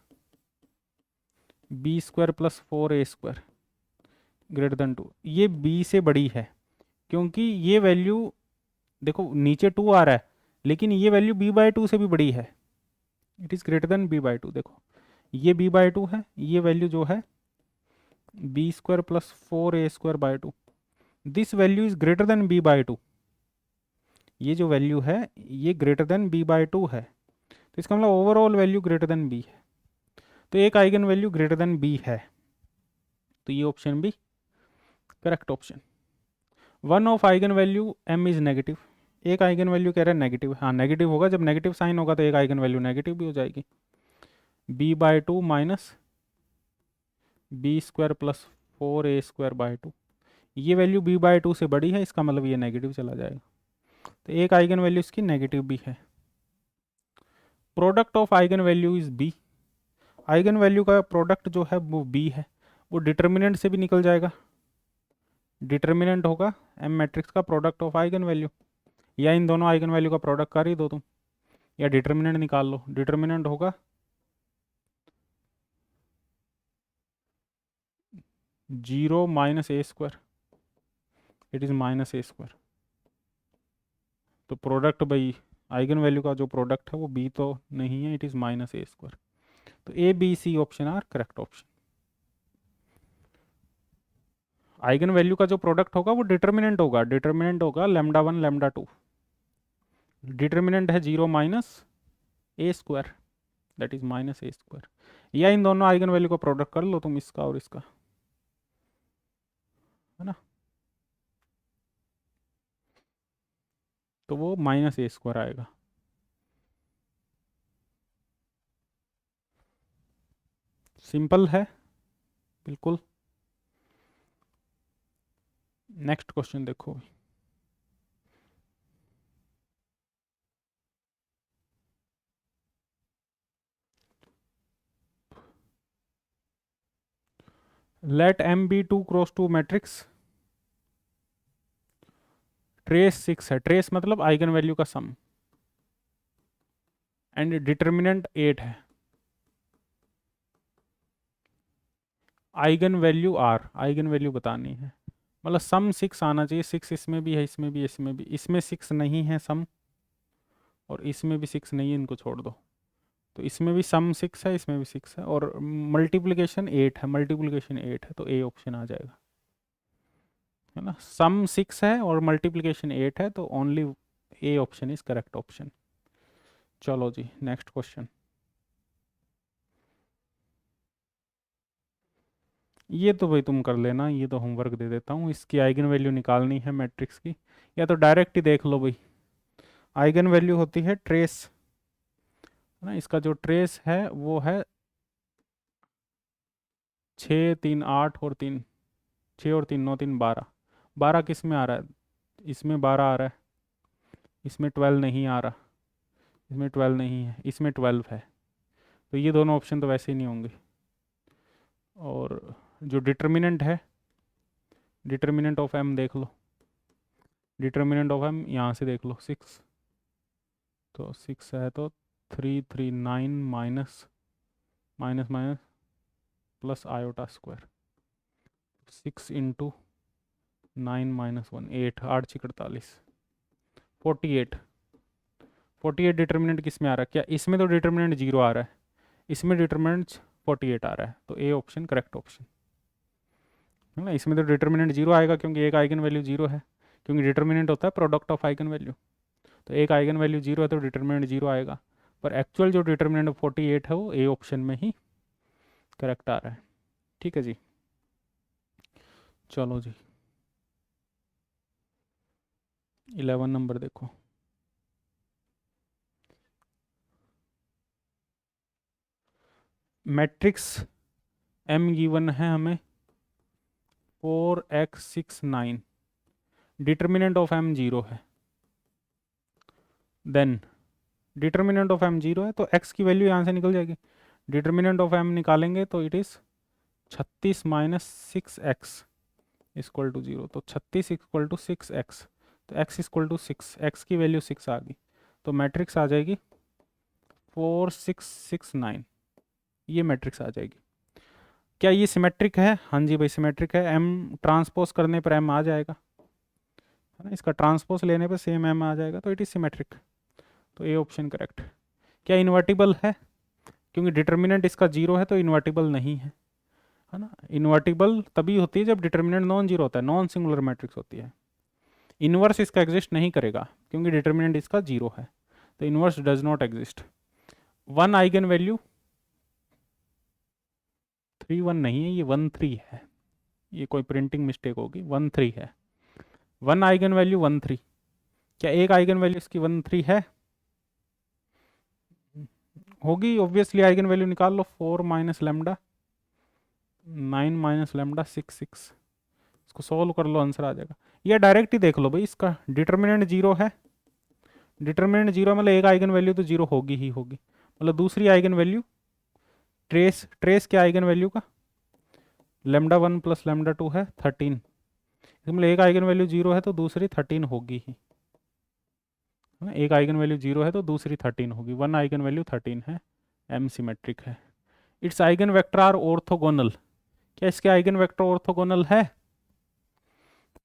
A: b square plus 4 a square greater than 2, ये बी से बड़ी है, क्योंकि ये वैल्यू देखो नीचे 2 आ रहा है, लेकिन ये वैल्यू b बाई 2 से भी बड़ी है, it is greater than b by 2, देखो ये b बाई 2 है, ये वैल्यू जो है b square plus 4 a square by 2, this value is greater than b by 2, ये जो वैल्यू है ये ग्रेटर देन b बाई 2 है, तो इसका मतलब overall value greater than b है, तो एक eigen value greater than b है, तो ये ऑप्शन भी correct option. One of eigen value m is negative, एक आइगन वैल्यू कह रहे हैं नेगेटिव, हाँ नेगेटिव होगा, जब नेगेटिव साइन होगा तो एक आइगन वैल्यू नेगेटिव भी हो जाएगी। b/2 minus B square plus 4a² ये वैल्यू b/2 से बड़ी है, इसका मतलब ये नेगेटिव चला जाएगा, तो एक आइगन वैल्यू इसकी नेगेटिव भी है। Product of eigen value is b, eigen value का प्रोडक्ट जो है वो b है, वो डिटर्मिनेंट से भी निकल जाएगा, डिटर्मिनेंट होगा एम मैट्रिक्स का प्रोडक्ट ऑफ आइगन वैल्यू, या इन दोनों आइगन वैल्यू का प्रोडक्ट कर ही दो तुम, या डिटर्मिनेंट निकाल लो, डिटर्मिनेंट होगा 0 minus a², it is -a²। तो प्रोडक्ट भाई आइगन वैल्यू का जो प्रोडक्ट है वो b तो नहीं है, इट इज़ -a²। तो A B C option are correct option. Eigen value का जो प्रोडक्ट होगा वो डिटर्मिनेंट होगा, डिटर्मिनेंट होगा λ1 λ2, डिटर्मिनेंट है 0 minus a², that is -a², या इन दोनों आइगन वैल्यू का प्रोडक्ट कर लो तुम, इसका और इसका, है ना, तो वो -a² आएगा। सिंपल है बिल्कुल। नेक्स्ट क्वेश्चन देखो, let m be 2 cross 2 matrix, trace 6 है, ट्रेस मतलब आइगन वैल्यू का सम, एंड डिटर्मिनेंट 8 है, eigen value are, eigen value बतानी है, मतलब सम 6 आना चाहिए, 6 इसमें भी है, इसमें भी, इसमें भी, इसमें 6 नहीं है सम, और इसमें भी 6 नहीं है, इनको छोड़ दो, तो इसमें भी सम 6 है, इसमें भी 6 है, और मल्टीप्लिकेशन 8 है, मल्टीप्लिकेशन 8 है, तो ए ऑप्शन आ जाएगा, है ना, सम 6 है और मल्टीप्लिकेशन 8 है, तो only A option is correct option. चलो जी नेक्स्ट क्वेश्चन, ये तो भाई तुम कर लेना, ये तो होमवर्क दे देता हूँ, इसकी आइगन वैल्यू निकालनी है मैट्रिक्स की, या तो डायरेक्ट ही देख लो भाई, आइगन वैल्यू होती है ट्रेस, है ना, इसका जो ट्रेस है वो है 6 3 8 और 3, 6 और 3 9 3 12, 12 किस में आ रहा है, इसमें 12 आ रहा है, इसमें 12 नहीं आ रहा, इसमें 12 नहीं है, इसमें 12 है, तो ये दोनों ऑप्शन तो वैसे ही नहीं होंगे। और जो डिटर्मिनेंट है, डिटर्मिनेंट ऑफ m देख लो, डिटर्मिनेंट ऑफ m यहाँ से देख लो 6, तो 6 है तो 3 3 9 minus minus minus plus iota, 6 into 9 minus 1 8, 8 6 48, 48, 48 determinant किस में आ रहा है, क्या इसमें तो डिटर्मिनेंट 0 आ रहा है, इसमें डिटर्मिनेंट 48 आ रहा है, तो ए ऑप्शन करेक्ट ऑप्शन, है ना, इसमें तो डिटर्मिनेंट 0 आएगा क्योंकि एक आइगन वैल्यू 0 है, क्योंकि डिटर्मिनेंट होता है प्रोडक्ट ऑफ आइगन वैल्यू, तो एक आइगन वैल्यू 0 है तो डिटर्मिनेंट 0 आएगा, पर एक्चुअल जो डिटर्मिनेंट 48 है वो ए ऑप्शन में ही करेक्ट आ रहा है। ठीक है जी, चलो जी 11 नंबर देखो, मैट्रिक्स m गिवन है हमें 4x 6 9, डिटर्मिनेंट ऑफ m 0 है, देन डिटर्मिनेंट ऑफ m 0 है तो x की वैल्यू यहाँ से निकल जाएगी, डिटर्मिनेंट ऑफ m निकालेंगे तो it is 36 minus 6x equal to 0, तो 36 इक्वल टू 6x, तो x इक्वल टू 6, x की वैल्यू 6 आ गई, तो मैट्रिक्स आ जाएगी 4 6 6 9, ये मैट्रिक्स आ जाएगी। क्या ये सिमेट्रिक है, हाँ जी भाई सिमेट्रिक है, m ट्रांसपोज करने पर m आ जाएगा, है ना, इसका ट्रांसपोज लेने पर सेम m आ जाएगा, तो इट इज़ सिमेट्रिक, तो ए ऑप्शन करेक्ट। क्या इन्वर्टिबल है, क्योंकि डिटर्मिनेंट इसका 0 है तो इन्वर्टिबल नहीं है ना, इन्वर्टिबल तभी होती है जब डिटर्मिनेंट नॉन जीरो होता है, नॉन सिंगुलर मैट्रिक्स होती है, इन्वर्स इसका एग्जिस्ट नहीं करेगा क्योंकि डिटर्मिनेंट इसका 0 है, तो inverse does not exist. 1 eigen value 3 1 नहीं है, ये 1 3 है, ये कोई प्रिंटिंग मिस्टेक होगी, 1 3 है, 1 आइगन वैल्यू 1 3, क्या एक आइगन वैल्यू इसकी 1 3 है? होगी ऑब्वियसली, आइगन वैल्यू निकाल लो। 4 माइनस लेमडा 9 माइनस लेमडा 6 6, इसको सॉल्व कर लो, आंसर आ जाएगा। या डायरेक्ट ही देख लो भाई, इसका डिटर्मिनेंट जीरो है, डिटर्मिनेंट जीरो मतलब एक आइगन वैल्यू तो जीरो होगी ही होगी, मतलब दूसरी आइगन वैल्यू ट्रेस, ट्रेस क्या आइगन वैल्यू का, लेमडा 1 प्लस लेमडा 2 है 13, मतलब एक आइगन वैल्यू जीरो है तो दूसरी 13 होगी ही, है ना? एक आइगन वैल्यू जीरो है तो दूसरी 13 होगी, वन आइगन वैल्यू 13 है, एम सिमेट्रिक है। Its eigen vector are orthogonal, क्या इसके आइगन वेक्टर ऑर्थोगोनल है?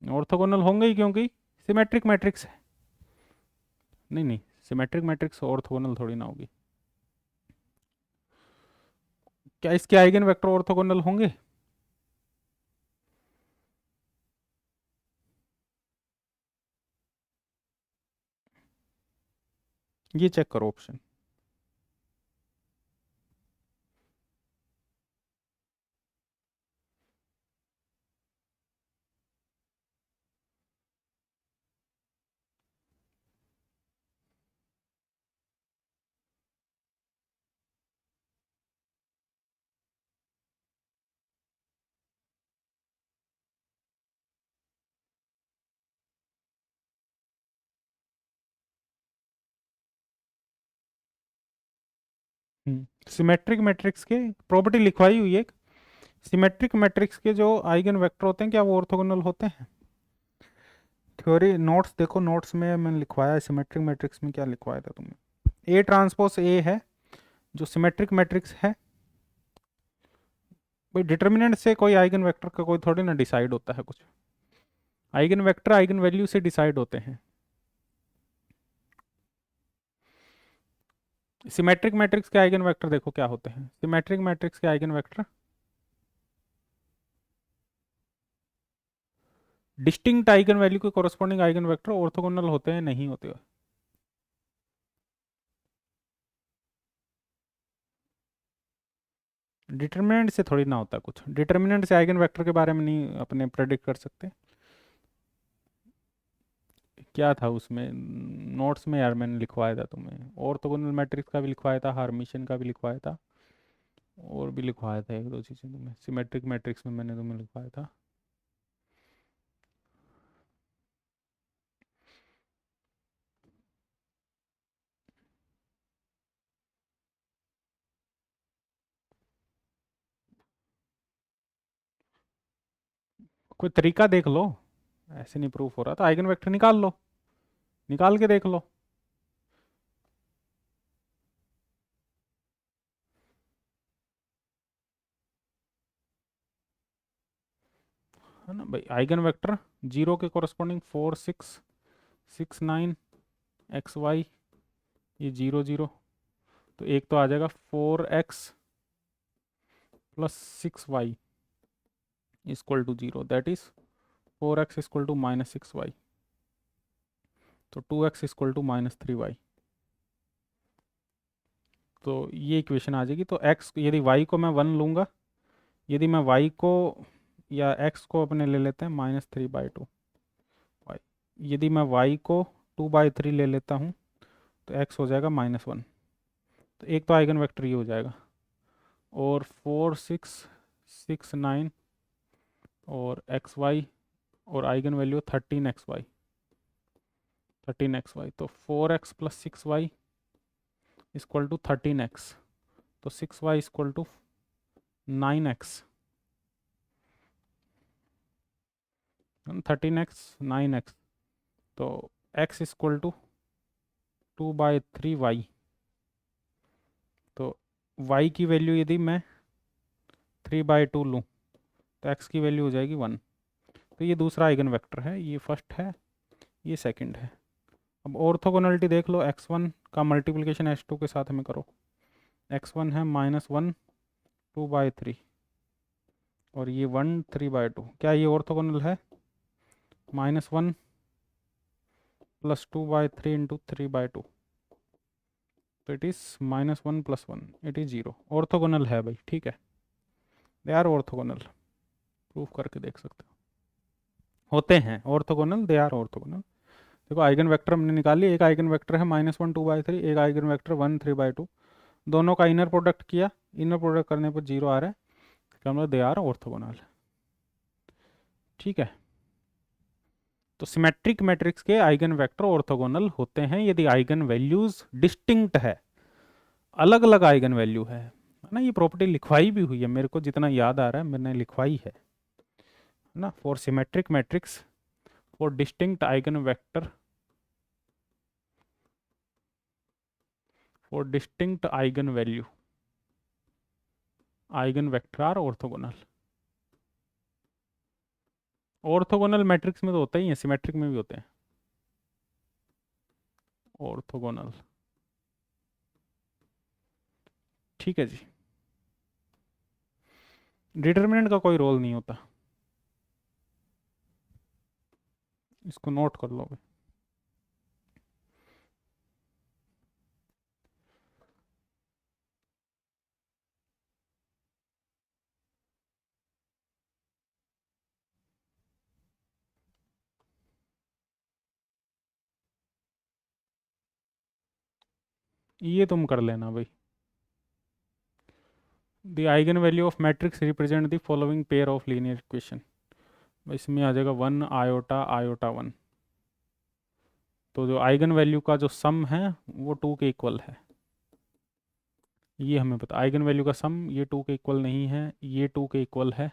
A: ऑर्थोगोनल होंगे ही, क्योंकि सिमेट्रिक मैट्रिक्स है। नहीं नहीं, सिमेट्रिक मैट्रिक्स ऑर्थोगोनल थोड़ी ना होगी। क्या इसके आइगन वेक्टर ऑर्थोगोनल होंगे? ये चेक करो ऑप्शन। सिमेट्रिक मैट्रिक्स के प्रॉपर्टी लिखवाई हुई है, सिमेट्रिक मैट्रिक्स के जो आइगन वेक्टर होते हैं क्या वो ऑर्थोगोनल होते हैं? थ्योरी नोट्स देखो, नोट्स में मैंने लिखवाया है सिमेट्रिक मैट्रिक्स में क्या लिखवाया था तुमने, ए ट्रांसपोज ए है जो सिमेट्रिक मैट्रिक्स है। भाई डिटर्मिनेंट से कोई आइगन वेक्टर का कोई थोड़ी ना डिसाइड होता है कुछ, आइगन वेक्टर आइगन वैल्यू से डिसाइड होते हैं। सिमेट्रिक मैट्रिक्स के आइगन वेक्टर देखो क्या होते हैं, सिमेट्रिक मैट्रिक्स के eigen vector distinct eigen value के कोरस्पॉन्डिंग आइगन वेक्टर ऑर्थोगोनल होते हैं नहीं होते? डिटर्मिनेंट से थोड़ी ना होता कुछ, डिटर्मिनेंट से आइगन वेक्टर के बारे में नहीं अपने प्रेडिक्ट कर सकते। क्या था उसमें नोट्स में यार, मैंने लिखवाया था तुम्हें, ऑर्थोगोनल मैट्रिक्स का भी लिखवाया था, हार्मिशन का भी लिखवाया था, और भी लिखवाया था एक दो चीज़ें तुम्हें, सिमेट्रिक मैट्रिक्स में मैंने तुम्हें लिखवाया था। कोई तरीका देख लो, ऐसे नहीं प्रूफ हो रहा तो आइगन वेक्टर निकाल लो, निकाल के देख लो। है ना भाई, आइगन वेक्टर जीरो के कोरस्पॉन्डिंग 4 6 6 9 एक्स वाई, ये 0 0, तो एक तो आ जाएगा 4x plus 6y equal to 0, that is 4x equal to minus 6y, तो 2x equal to minus 3y। तो ये इक्वेशन आ जाएगी। तो x, यदि y को मैं 1 लूँगा, यदि मैं y को या x को अपने ले लेते हैं -3/2 y, यदि मैं y को 2/3 ले लेता हूँ तो x हो जाएगा -1, तो एक तो आइगन वेक्टर ये हो जाएगा। और 4 6 6 9 और एक्स वाई, और आइगन वैल्यू 13xy, 13xy, तो 4x plus 6y equal to 13x, तो 6y equal to 9x, 13x 9x, तो x इक्वल टू 2/3y, तो y की वैल्यू यदि मैं 3/2 लूँ तो x की वैल्यू हो जाएगी 1। तो ये दूसरा आइगन वेक्टर है, ये फर्स्ट है, ये सेकंड है। अब ऑर्थोगोनलिटी देख लो, x1 का मल्टीप्लिकेशन h2 के साथ में करो, x1 है -1 2/3 और ये 1 3/2, क्या ये ऑर्थोगोनल है? -1 प्लस 2/3 इंटू 3/2, तो it is -1 plus 1, it is 0, orthogonal है भाई, ठीक है, दे आर ऑर्थोगोनल, प्रूफ करके देख सकते हो, होते हैं ऑर्थोगोनल, दे आर ऑर्थोगोनल, देखो आइगन वेक्टर हमने निकाल लिया, एक आइगन वेक्टर है -1 2/3, एक आइगन वेक्टर 1 3/2, दोनों का इनर प्रोडक्ट किया, इनर प्रोडक्ट करने पर 0 आ रहा है, इसका मतलब दे आर ऑर्थोगोनल। ठीक है, तो सिमेट्रिक मैट्रिक्स के आइगन वेक्टर ऑर्थोगोनल होते हैं यदि आइगन वैल्यूज डिस्टिंक्ट है, अलग अलग आइगन वैल्यू है ना। ये प्रॉपर्टी लिखवाई भी हुई है, मेरे को जितना याद आ रहा है मैंने लिखवाई है ना। For symmetric matrix for distinct eigen vector, for distinct eigen value, eigen vector are orthogonal. Orthogonal matrix में तो होता ही है, सिमेट्रिक में भी होते हैं ऑर्थोगोनल। ठीक है जी, डिटर्मिनेंट का कोई रोल नहीं होता, इसको नोट कर लो। ये तुम कर लेना भाई। The eigen value of matrix represent the following pair of linear equation, इसमें आ जाएगा 1 आयोटा आयोटा 1। तो जो आइगन वैल्यू का जो सम है वो 2 के इक्वल है, ये हमें पता। आइगन वैल्यू का सम ये 2 के इक्वल नहीं है, ये 2 के इक्वल है,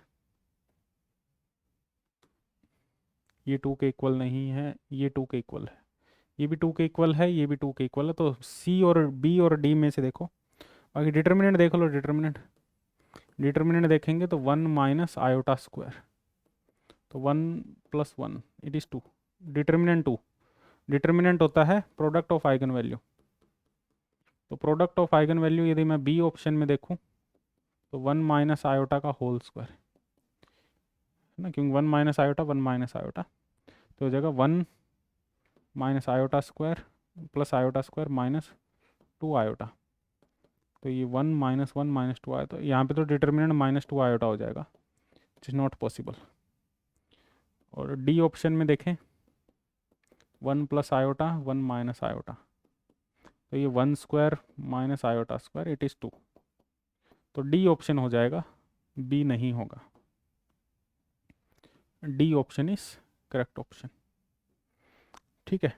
A: ये 2 के इक्वल नहीं है, ये 2 के इक्वल है, ये भी 2 के इक्वल है, ये भी 2 के इक्वल है। तो सी और बी और डी में से देखो, बाकी डिटर्मिनेंट देख लो। डिटर्मिनेंट, डिटर्मिनेंट देखेंगे तो 1 माइनस आयोटा स्क्वायर, तो 1 plus 1 it is 2। Determinant 2, determinant होता है प्रोडक्ट ऑफ आइगन वैल्यू। तो प्रोडक्ट ऑफ आइगन वैल्यू यदि मैं बी ऑप्शन में देखूं तो 1 माइनस आयोटा का होल स्क्वायर है ना, क्योंकि 1 माइनस आयोटा 1 माइनस आयोटा, तो हो जाएगा 1 minus iota square plus iota square minus 2 iota. तो ये 1 माइनस 1 माइनस 2 आया, तो यहाँ पे तो डिटर्मिनेंट -2 आयोटा हो जाएगा, इट इज़ नॉट पॉसिबल। और डी ऑप्शन में देखें 1 प्लस आयोटा 1 माइनस आयोटा, तो ये 1 square minus iota square it is 2। तो डी ऑप्शन हो जाएगा, बी नहीं होगा। D option is correct option. ठीक है,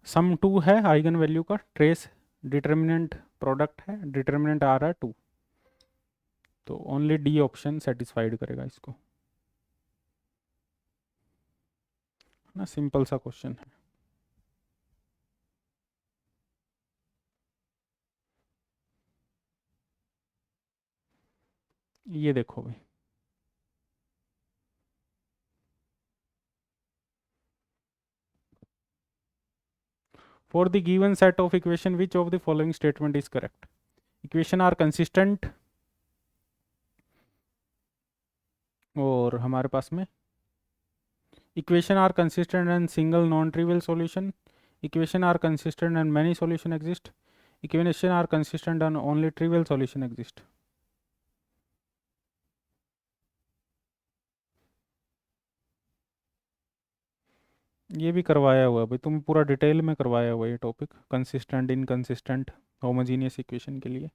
A: सम 2 है आइगन वैल्यू का, ट्रेस डिटर्मिनेंट प्रोडक्ट है, डिटर्मिनेंट आ रहा है 2, तो ओनली डी ऑप्शन सेटिस्फाइड करेगा इसको ना। सिंपल सा क्वेश्चन है। ये देखो भाई, for the given set of equation which of the following statement is correct? Equation are consistent, और हमारे पास में equation are consistent and single non-trivial solution, equation are consistent and many solution exist, equation are consistent and only trivial solution exist. ये भी करवाया हुआ है भाई, तुम पूरा डिटेल में करवाया हुआ है ये topic, consistent inconsistent homogeneous equation के लिए।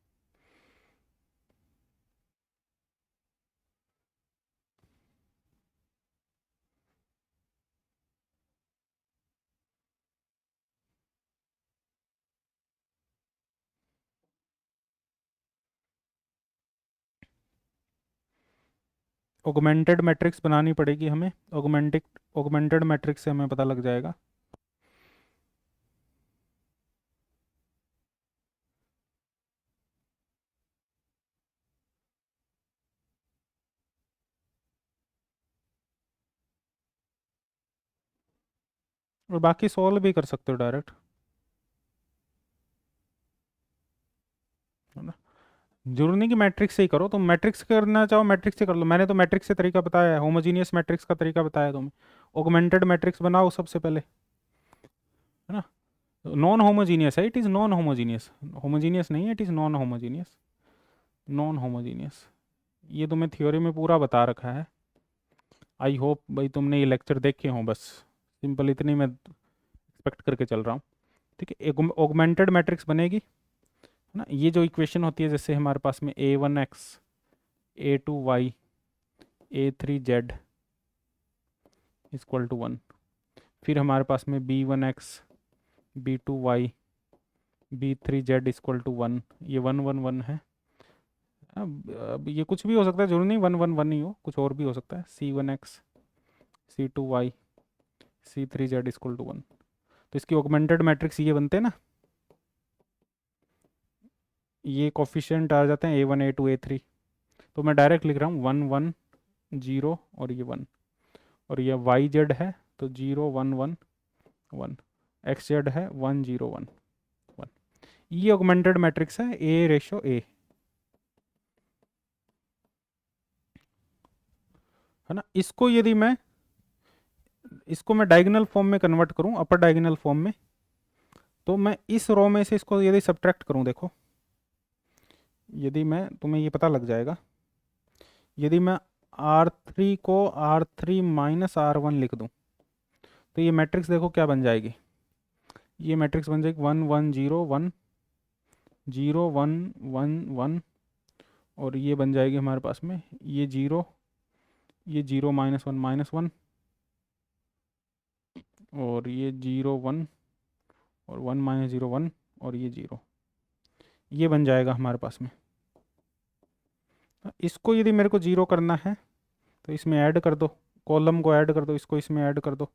A: ऑगमेंटेड मैट्रिक्स बनानी पड़ेगी हमें, ऑगमेंटेड मैट्रिक्स से हमें पता लग जाएगा। और बाकी सॉल्व भी कर सकते हो डायरेक्ट, है ना। जरूरी नहीं कि मैट्रिक्स से ही करो, तुम मैट्रिक्स करना चाहो मैट्रिक्स से कर लो, मैंने तो मैट्रिक्स से तरीका बताया है, होमोजीनियस मैट्रिक्स का तरीका बताया तुम्हें। ऑगमेंटेड मैट्रिक्स बनाओ सबसे पहले, है ना। नॉन होमोजीनियस है, it is non homogeneous, homogeneous नहीं है, it is non homogeneous, non homogeneous. ये तुम्हें थ्योरी में पूरा बता रखा है। आई होप भाई तुमने ये लेक्चर देखे हों बस, सिंपल इतनी मैं एक्सपेक्ट करके चल रहा हूँ। ठीक है, एक ऑगमेंटेड मैट्रिक्स बनेगी, है ना। ये जो इक्वेशन होती है, जैसे हमारे पास में a1x a2y a3z equal to 1, फिर हमारे पास में b1x b2y b3z equal to 1, ये 1 1 1 है। अब ये कुछ भी हो सकता है, जरूरी नहीं 1 1 1 ही हो, कुछ और भी हो सकता है, c1x c2y c3z equal to 1। तो इसकी ऑगमेंटेड मैट्रिक्स ये बनते हैं ना, ये कोफिशिएंट आ जाते हैं a1 a2 a3। तो मैं डायरेक्ट लिख रहा हूँ 1 1 0 और ये 1, और ये वाई जेड है तो 0 1 1 1, एक्स जेड है 1 0 1 1। ये ऑगमेंटेड मैट्रिक्स है ए रेशो ए, है ना। इसको मैं डायगोनल फॉर्म में कन्वर्ट करूं, अपर डायगोनल फॉर्म में, तो मैं इस रो में से इसको यदि सब्ट्रैक्ट करूं, देखो, यदि मैं, तुम्हें ये पता लग जाएगा, यदि मैं R3 को R3 माइनस R1 लिख दूं, तो ये मैट्रिक्स देखो क्या बन जाएगी। ये मैट्रिक्स बन जाएगी 1 1 0 1 0 1 1 1, और ये बन जाएगी हमारे पास में ये 0, ये 0 -1 -1, और ये 0 1 और 1 -0 1, और ये 0, ये बन जाएगा हमारे पास में। इसको यदि मेरे को 0 करना है तो इसमें ऐड कर दो, कॉलम को ऐड कर दो, इसको इसमें ऐड कर दो,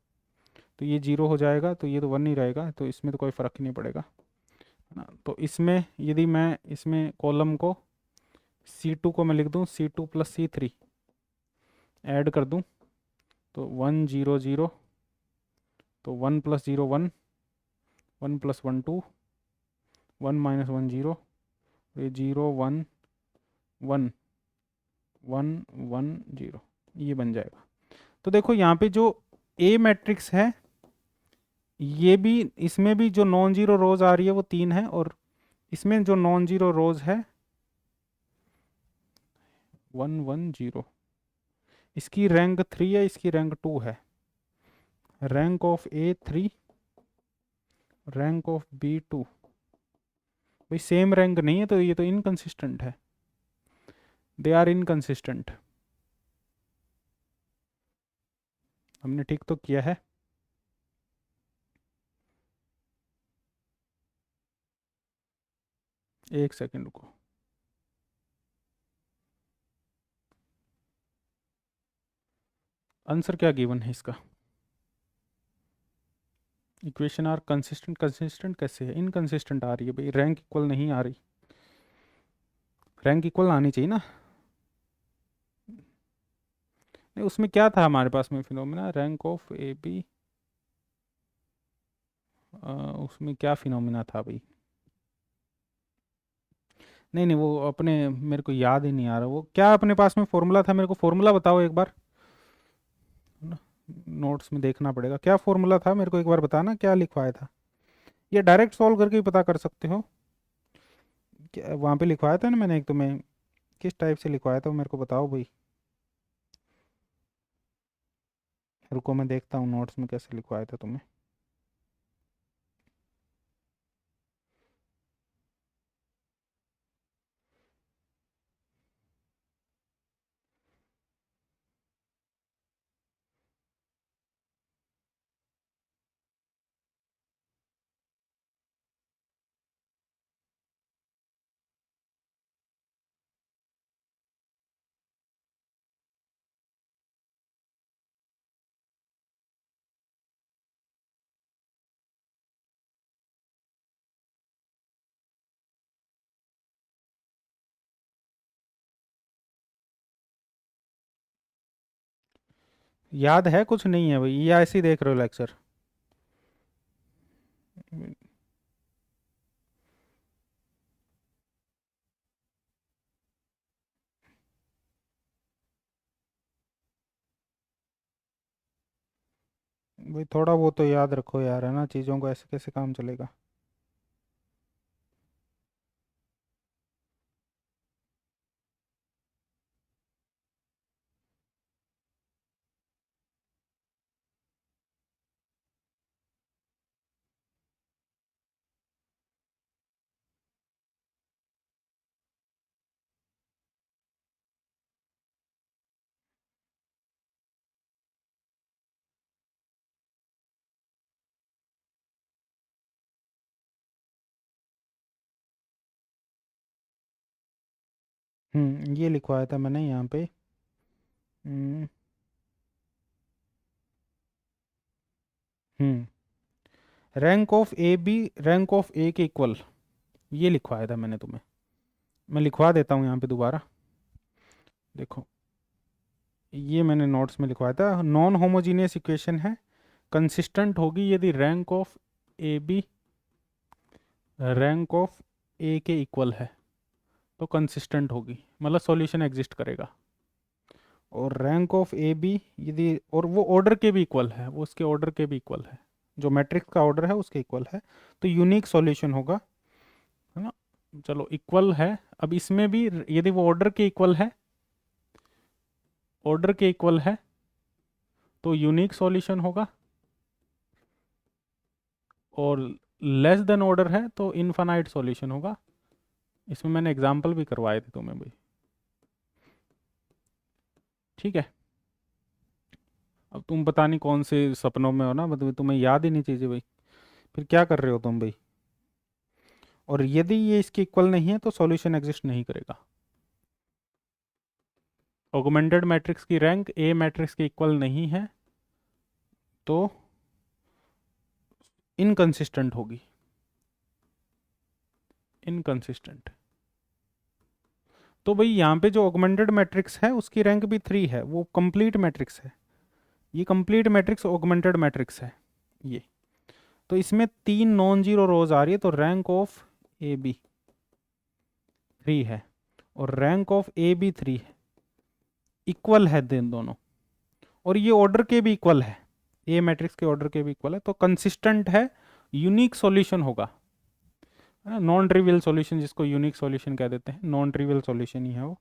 A: तो ये 0 हो जाएगा, तो ये तो 1 ही रहेगा, तो इसमें तो कोई फ़र्क ही नहीं पड़ेगा, है ना। तो इसमें यदि मैं इसमें कॉलम को C2 को मैं लिख दूँ C2 + C3 ऐड कर दूँ, तो 1 0 0, तो 1 + 0 1, 1 + 1 2, 1 -1 0, ये 0 1 1 1 1 0, ये बन जाएगा। तो देखो यहाँ पे जो ए मैट्रिक्स है, ये भी, इसमें भी जो नॉन जीरो रोज आ रही है वो 3 है, और इसमें जो नॉन जीरो रोज है 1 1 0, इसकी रैंक 3 है, इसकी रैंक 2 है। Rank of A 3, rank of B 2, भाई सेम रैंक नहीं है, तो ये तो इनकंसिस्टेंट है, दे आर इनकंसिस्टेंट। हमने ठीक तो किया है। एक सेकेंड रुको, आंसर क्या गिवन है इसका, इक्वेशन आर कंसिस्टेंट, कंसिस्टेंट कैसे है, इनकंसिस्टेंट आ रही है भाई, रैंक इक्वल नहीं आ रही, रैंक इक्वल आनी चाहिए ना। नहीं, उसमें क्या था हमारे पास में phenomena, rank of A B, उसमें क्या फिनोमिना था भाई, नहीं नहीं, वो अपने, मेरे को याद ही नहीं आ रहा, वो क्या अपने पास में फॉर्मूला था, मेरे को फॉर्मूला बताओ एक बार, नोट्स में देखना पड़ेगा, क्या फॉर्मूला था, मेरे को एक बार बताना क्या लिखवाया था। ये डायरेक्ट सॉल्व करके ही पता कर सकते हो, क्या वहाँ पे लिखवाया था ना मैंने एक, तुम्हें किस टाइप से लिखवाया था वो मेरे को बताओ भाई। रुको मैं देखता हूँ नोट्स में कैसे लिखवाया था तुम्हें। याद है कुछ नहीं है भाई, या ऐसे ही देख रहे हो लेक्चर। भाई थोड़ा वो तो याद रखो यार, है ना, चीज़ों को ऐसे कैसे काम चलेगा। ये लिखवाया था मैंने यहाँ पे। हम्म rank of A B rank of A के इक्वल, ये लिखवाया था मैंने तुम्हें। मैं लिखवा देता हूँ यहाँ पे दोबारा, देखो ये मैंने नोट्स में लिखवाया था। नॉन होमोजीनियस इक्वेशन है, कंसिस्टेंट होगी यदि rank of A B rank of A के इक्वल है तो कंसिस्टेंट होगी, मतलब सॉल्यूशन एग्जिस्ट करेगा। और रैंक ऑफ ए बी यदि, और वो ऑर्डर के भी इक्वल है, वो उसके ऑर्डर के भी इक्वल है, जो मैट्रिक्स का ऑर्डर है उसके इक्वल है, तो यूनिक सॉल्यूशन होगा, है ना। चलो इक्वल है, अब इसमें भी यदि वो ऑर्डर के इक्वल है, ऑर्डर के इक्वल है तो यूनिक सॉल्यूशन होगा, और लेस देन ऑर्डर है तो इनफाइनाइट सॉल्यूशन होगा। इसमें मैंने एग्जांपल भी करवाए थे तुम्हें भाई, ठीक है। अब तुम पता नहीं कौन से सपनों में हो ना, मतलब तुम्हें याद ही नहीं चीज़ें भाई, फिर क्या कर रहे हो तुम भाई। और यदि ये इसके इक्वल नहीं है तो सॉल्यूशन एग्जिस्ट नहीं करेगा। ऑगमेंटेड मैट्रिक्स की रैंक ए मैट्रिक्स के इक्वल नहीं है तो इनकंसिस्टेंट होगी, इनकंसिस्टेंट। तो भाई यहाँ पे जो ऑगमेंटेड मैट्रिक्स है उसकी रैंक भी 3 है, वो कंप्लीट मैट्रिक्स है, ये कंप्लीट मैट्रिक्स ऑगमेंटेड मैट्रिक्स है ये। तो इसमें 3 नॉन जीरो रोज आ रही है, तो रैंक ऑफ ए बी 3 है और रैंक ऑफ ए बी 3 है, इक्वल है दिन दोनों, और ये ऑर्डर के भी इक्वल है, ए मैट्रिक्स के ऑर्डर के भी इक्वल है, तो कंसिस्टेंट है, यूनिक सॉल्यूशन होगा। नॉन ट्रिवियल सॉल्यूशन जिसको यूनिक सॉल्यूशन कह देते हैं, नॉन ट्रिवियल सॉल्यूशन ही है वो,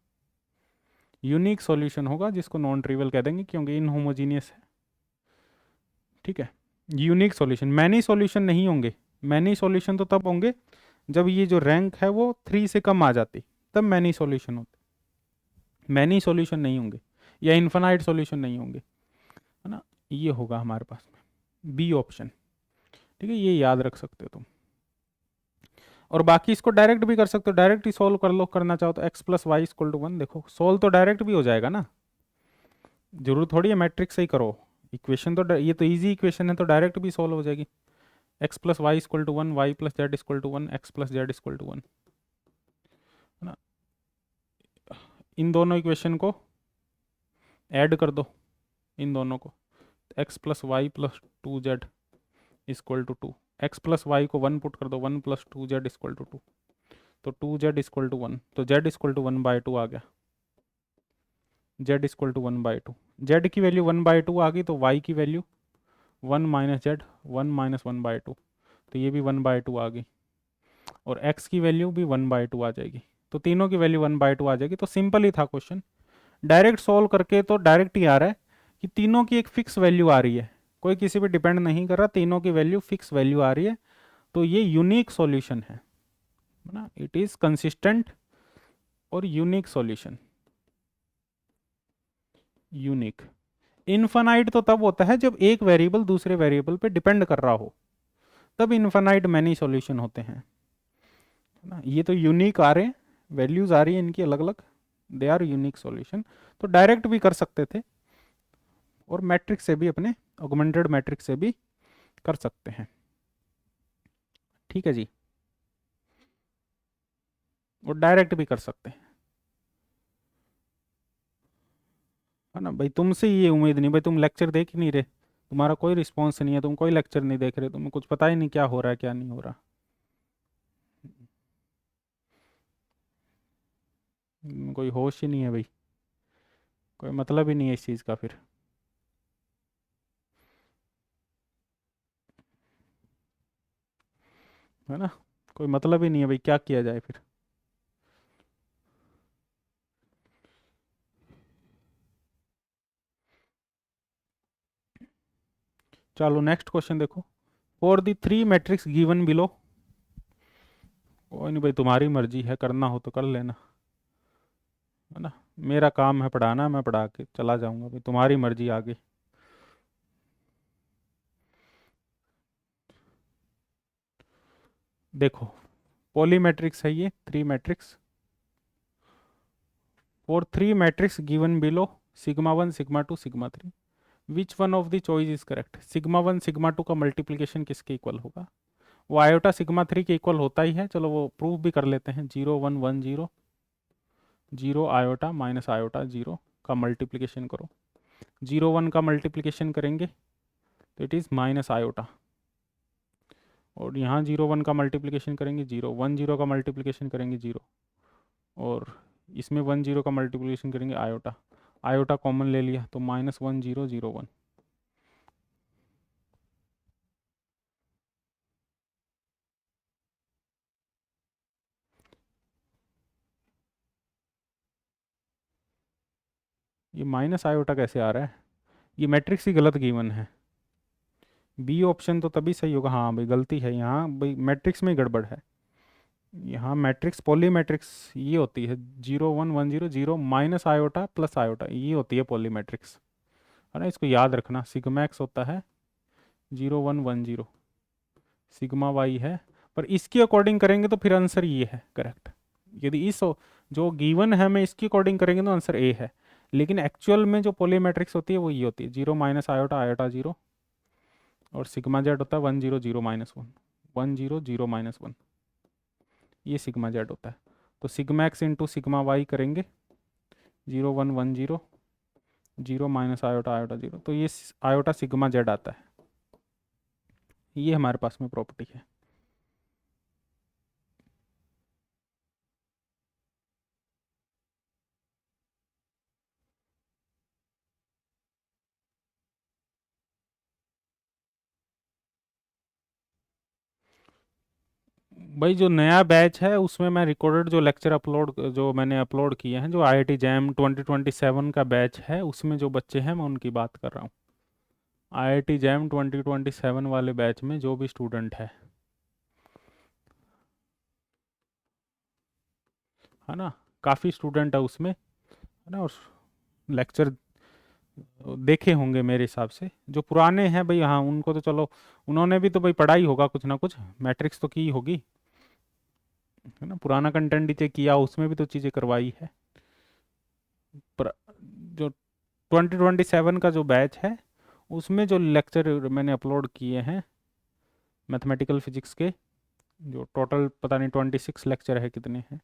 A: यूनिक सॉल्यूशन होगा जिसको नॉन ट्रिवियल कह देंगे क्योंकि इनहोमोजीनियस है, ठीक है। यूनिक सॉल्यूशन, मैनी सॉल्यूशन नहीं होंगे, मैनी सॉल्यूशन तो तब होंगे जब ये जो रैंक है वो 3 से कम आ जाती, तब मैनी सॉल्यूशन होते, मैनी सॉल्यूशन नहीं होंगे, या इन्फिनाइट सॉल्यूशन नहीं होंगे, है ना। ये होगा हमारे पास में बी ऑप्शन, ठीक है, ये याद रख सकते हो तुम। और बाकी इसको डायरेक्ट भी कर सकते हो, डायरेक्ट ही सोल्व कर लो, करना चाहो तो x plus y equal to 1, देखो सोल्व तो डायरेक्ट भी हो जाएगा ना, जरूर थोड़ी है मैट्रिक्स से ही करो इक्वेशन, तो ये तो इजी इक्वेशन है तो डायरेक्ट भी सोल्व हो जाएगी। X plus y equal to 1, y plus z equal to 1, x plus z equal to 1, है ना। इन दोनों इक्वेशन को ऐड कर दो, इन दोनों को, x plus y plus 2z equal to 2, x plus y को 1 पुट कर दो, 1 प्लस 2z इक्वल टू 2, तो 2z इक्वल टू 1, तो z इक्वल टू 1/2 आ गया, z इक्वल टू 1/2, z की वैल्यू 1/2 आ गई, तो y की वैल्यू 1 माइनस जेड, 1 - 1/2, तो ये भी 1/2 आ गई, और x की वैल्यू भी 1/2 आ जाएगी, तो तीनों की वैल्यू 1/2 आ जाएगी। तो सिंपल ही था क्वेश्चन, डायरेक्ट सॉल्व करके तो डायरेक्ट ही आ रहा है कि तीनों की एक फिक्स वैल्यू आ रही है, कोई किसी पे डिपेंड नहीं कर रहा, तीनों की वैल्यू फिक्स वैल्यू आ रही है, तो ये यूनिक सॉल्यूशन है ना, इट इज कंसिस्टेंट और यूनिक सॉल्यूशन, यूनिक। इनफाइनाइट तो तब होता है जब एक वेरिएबल दूसरे वेरिएबल पे डिपेंड कर रहा हो, तब इनफाइनाइट मैनी सॉल्यूशन होते हैं, है ना। ये तो यूनिक आ रहे हैं, वैल्यूज आ रही है इनकी अलग अलग, दे आर यूनिक सॉल्यूशन, तो डायरेक्ट भी कर सकते थे, और मैट्रिक्स से भी, अपने ऑगमेंटेड मैट्रिक्स से भी कर सकते हैं, ठीक है जी, और डायरेक्ट भी कर सकते हैं, है ना। भाई तुमसे ये उम्मीद नहीं, भाई तुम लेक्चर देख ही नहीं रहे, तुम्हारा कोई रिस्पॉन्स नहीं है, तुम कोई लेक्चर नहीं देख रहे, तुम्हें कुछ पता ही नहीं क्या हो रहा है क्या नहीं हो रहा, कोई होश ही नहीं है भाई, कोई मतलब ही नहीं है इस चीज़ का फिर, है ना, कोई मतलब ही नहीं है भाई, क्या किया जाए फिर। चलो नेक्स्ट क्वेश्चन देखो, for the 3 matrix given below, कोई नहीं भाई, तुम्हारी मर्जी है, करना हो तो कर लेना, है ना। मेरा काम है पढ़ाना, मैं पढ़ा के चला जाऊंगा भाई, तुम्हारी मर्जी आगे। देखो पॉली मैट्रिक्स है ये, 3 matrix, for three matrix given below sigma one sigma two sigma three, which one of the choice is correct. Sigma one sigma two का मल्टीप्लीकेशन किसके इक्वल होगा? वो आयोटा सिग्मा थ्री के इक्वल होता ही है, चलो वो प्रूव भी कर लेते हैं। 0 1 1 0, 0 आयोटा माइनस आयोटा 0 का मल्टीप्लीकेशन करो। 0 1 का मल्टीप्लीकेशन करेंगे तो इट इज़ माइनस आयोटा, और यहाँ 0 1 का मल्टीप्लीकेशन करेंगे 0, 1 0 का मल्टीप्लीकेशन करेंगे 0, और इसमें 1 0 का मल्टीप्लीकेशन करेंगे आयोटा। आयोटा कॉमन ले लिया तो -1 0 0 1। ये माइनस आयोटा कैसे आ रहा है? ये मैट्रिक्स ही गलत गिवन है। बी ऑप्शन तो तभी सही होगा। हाँ भाई गलती है यहाँ, भाई मैट्रिक्स में ही गड़बड़ है। यहाँ मैट्रिक्स पॉली मैट्रिक्स ये होती है 0 1 1 0 0 माइनस आयोटा प्लस आयोटा, ये होती है पॉली मैट्रिक्स, है ना। इसको याद रखना। सिग्मा एक्स होता है 0 1 1 0, सिग्मा वाई है, पर इसके अकॉर्डिंग करेंगे तो फिर आंसर ये है करेक्ट। यदि इस जो गिवन है मैं इसके अकॉर्डिंग करेंगे तो आंसर ए है, लेकिन एक्चुअल में जो पॉली मैट्रिक्स होती है वो ये होती है 0 माइनस आयोटा आयोटा 0, और सिग्मा जेड होता है 1 0 0 -1, 1 0 0 -1, ये सिग्मा जेड होता है। तो sigma x into sigma y करेंगे 0 1 1 0, 0 माइनस आयोटा आयोटा 0, तो ये आयोटा सिग्मा जेड आता है। ये हमारे पास में प्रॉपर्टी है। भाई जो नया बैच है उसमें मैं रिकॉर्डेड जो लेक्चर अपलोड जो मैंने अपलोड किए हैं, जो IIT जैम 2027 का बैच है उसमें जो बच्चे हैं मैं उनकी बात कर रहा हूँ। IIT जैम 2027 वाले बैच में जो भी स्टूडेंट है ना, काफ़ी स्टूडेंट है उसमें, है ना, और लेक्चर देखे होंगे मेरे हिसाब से। जो पुराने हैं भाई, हाँ उनको तो चलो, उन्होंने भी तो भाई पढ़ा ही होगा कुछ ना कुछ, मैट्रिक्स तो की होगी, है ना। पुराना कंटेंट ही चेक किया, उसमें भी तो चीज़ें करवाई है। पर जो 2027 का जो बैच है उसमें जो लेक्चर मैंने अपलोड किए हैं मैथमेटिकल फिजिक्स के, जो टोटल पता नहीं 26 लेक्चर है कितने हैं,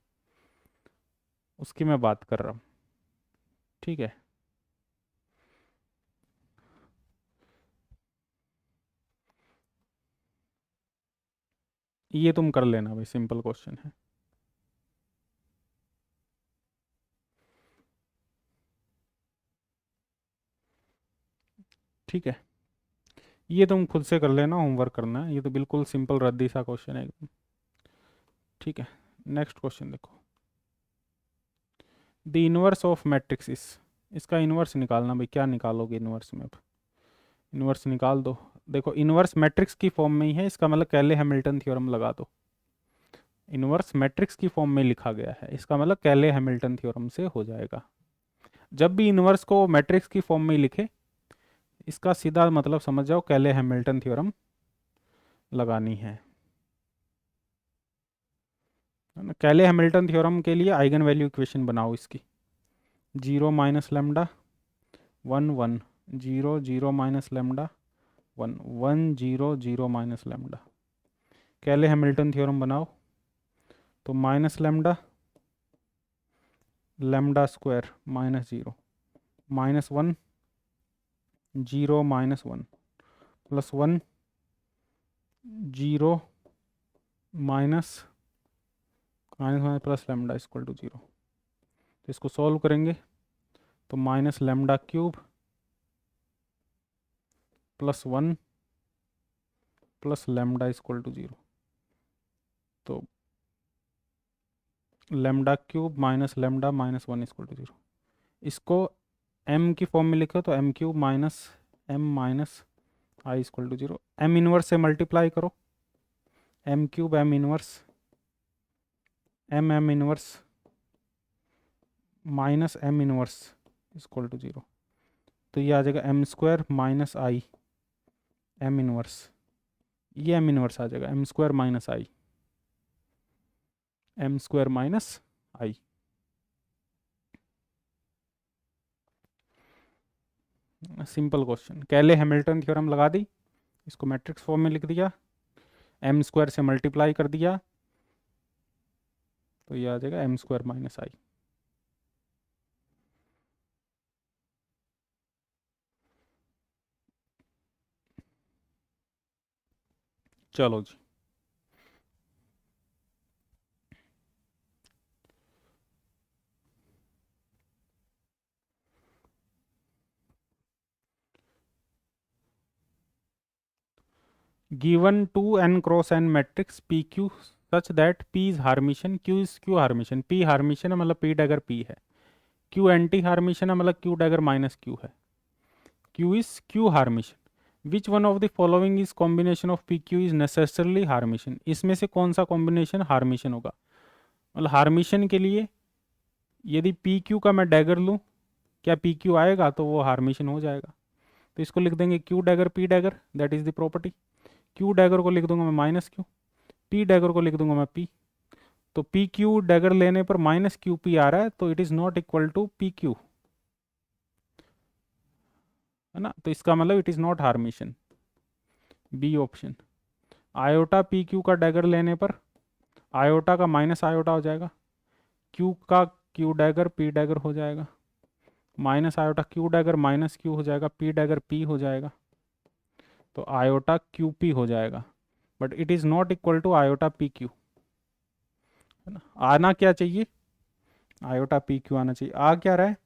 A: उसकी मैं बात कर रहा हूँ। ठीक है, ये तुम कर लेना भाई, सिंपल क्वेश्चन है। ठीक है, ये तुम खुद से कर लेना, होमवर्क करना है, ये तो बिल्कुल सिंपल रद्दी सा क्वेश्चन है एकदम। ठीक है, नेक्स्ट क्वेश्चन देखो। द इनवर्स ऑफ मैट्रिक्स इस, इसका इनवर्स निकालना भाई। क्या निकालोगे इनवर्स में? अब इनवर्स निकाल दो। देखो इनवर्स मैट्रिक्स की फॉर्म में ही है, इसका मतलब कैले हैमिल्टन थ्योरम लगा दो। इनवर्स मैट्रिक्स की फॉर्म में लिखा गया है, इसका मतलब कैले हैमिल्टन थ्योरम से हो जाएगा। जब भी इनवर्स को मैट्रिक्स की फॉर्म में लिखे, इसका सीधा मतलब समझ जाओ कैले हैमिल्टन थ्योरम लगानी है ना। कैले हैमिल्टन थ्योरम के लिए आइगन वैल्यू इक्वेशन बनाओ इसकी। 0 minus lambda 1 1, 0 0 minus lambda 1 1 0 0 minus lambda. Cayley Hamilton theorem बनाओ तो minus lambda lambda square -0 -1 0 -1 +1 0 minus minus plus lambda equal to 0। तो इसको सॉल्व करेंगे तो minus lambda cube +1 plus lambda equal to 0। तो lambda cube minus lambda -1 equal to 0। इसको m की form में लिखो तो m cube minus m minus I equal to 0। m inverse से मल्टीप्लाई करो, m cube m inverse m inverse minus m inverse equal to 0। तो ये आ जाएगा m square minus I m inverse, ये m इनवर्स आ जाएगा m square minus I, m square minus I. Simple question, Cayley Hamilton theorem लगा दी, इसको मैट्रिक्स फॉर्म में लिख दिया, एम स्क्वायर से मल्टीप्लाई कर दिया, तो ये आ जाएगा एम स्क्वायर माइनस आई। चलो जी, given 2n cross n matrix PQ such that P is Hermitian, Q is Q Hermitian, P Hermitian है मतलब P डैगर P है, Q एंटी हार्मिशन है मतलब Q डैगर माइनस Q है, Q is Q Hermitian, which one of the following is combination of P Q is necessarily Hermitian, इसमें से कौन सा कॉम्बिनेशन हार्मिशन होगा, मतलब हार्मिशन के लिए यदि पी क्यू का मैं डैगर लूँ, क्या पी क्यू आएगा तो वो हार्मिशन हो जाएगा, तो इसको लिख देंगे Q dagger P dagger, that is the property. Q dagger को लिख दूंगा मैं माइनस क्यू, पी डैगर को लिख दूंगा मैं पी, तो पी क्यू डैगर लेने पर माइनस क्यू पी आ रहा है, तो it is not equal to P Q, है ना, तो इसका मतलब it is not Hermitian, B option. Iota P Q का डैगर लेने पर आयोटा का माइनस आयोटा हो जाएगा, क्यू का क्यू डैगर पी डैगर हो जाएगा, minus iota Q dagger minus Q हो जाएगा, पी डैगर पी हो जाएगा, तो आयोटा क्यू पी हो जाएगा, but it is not equal to iota P Q, है ना। आना क्या चाहिए, आयोटा पी क्यू आना चाहिए, आ क्या रहा है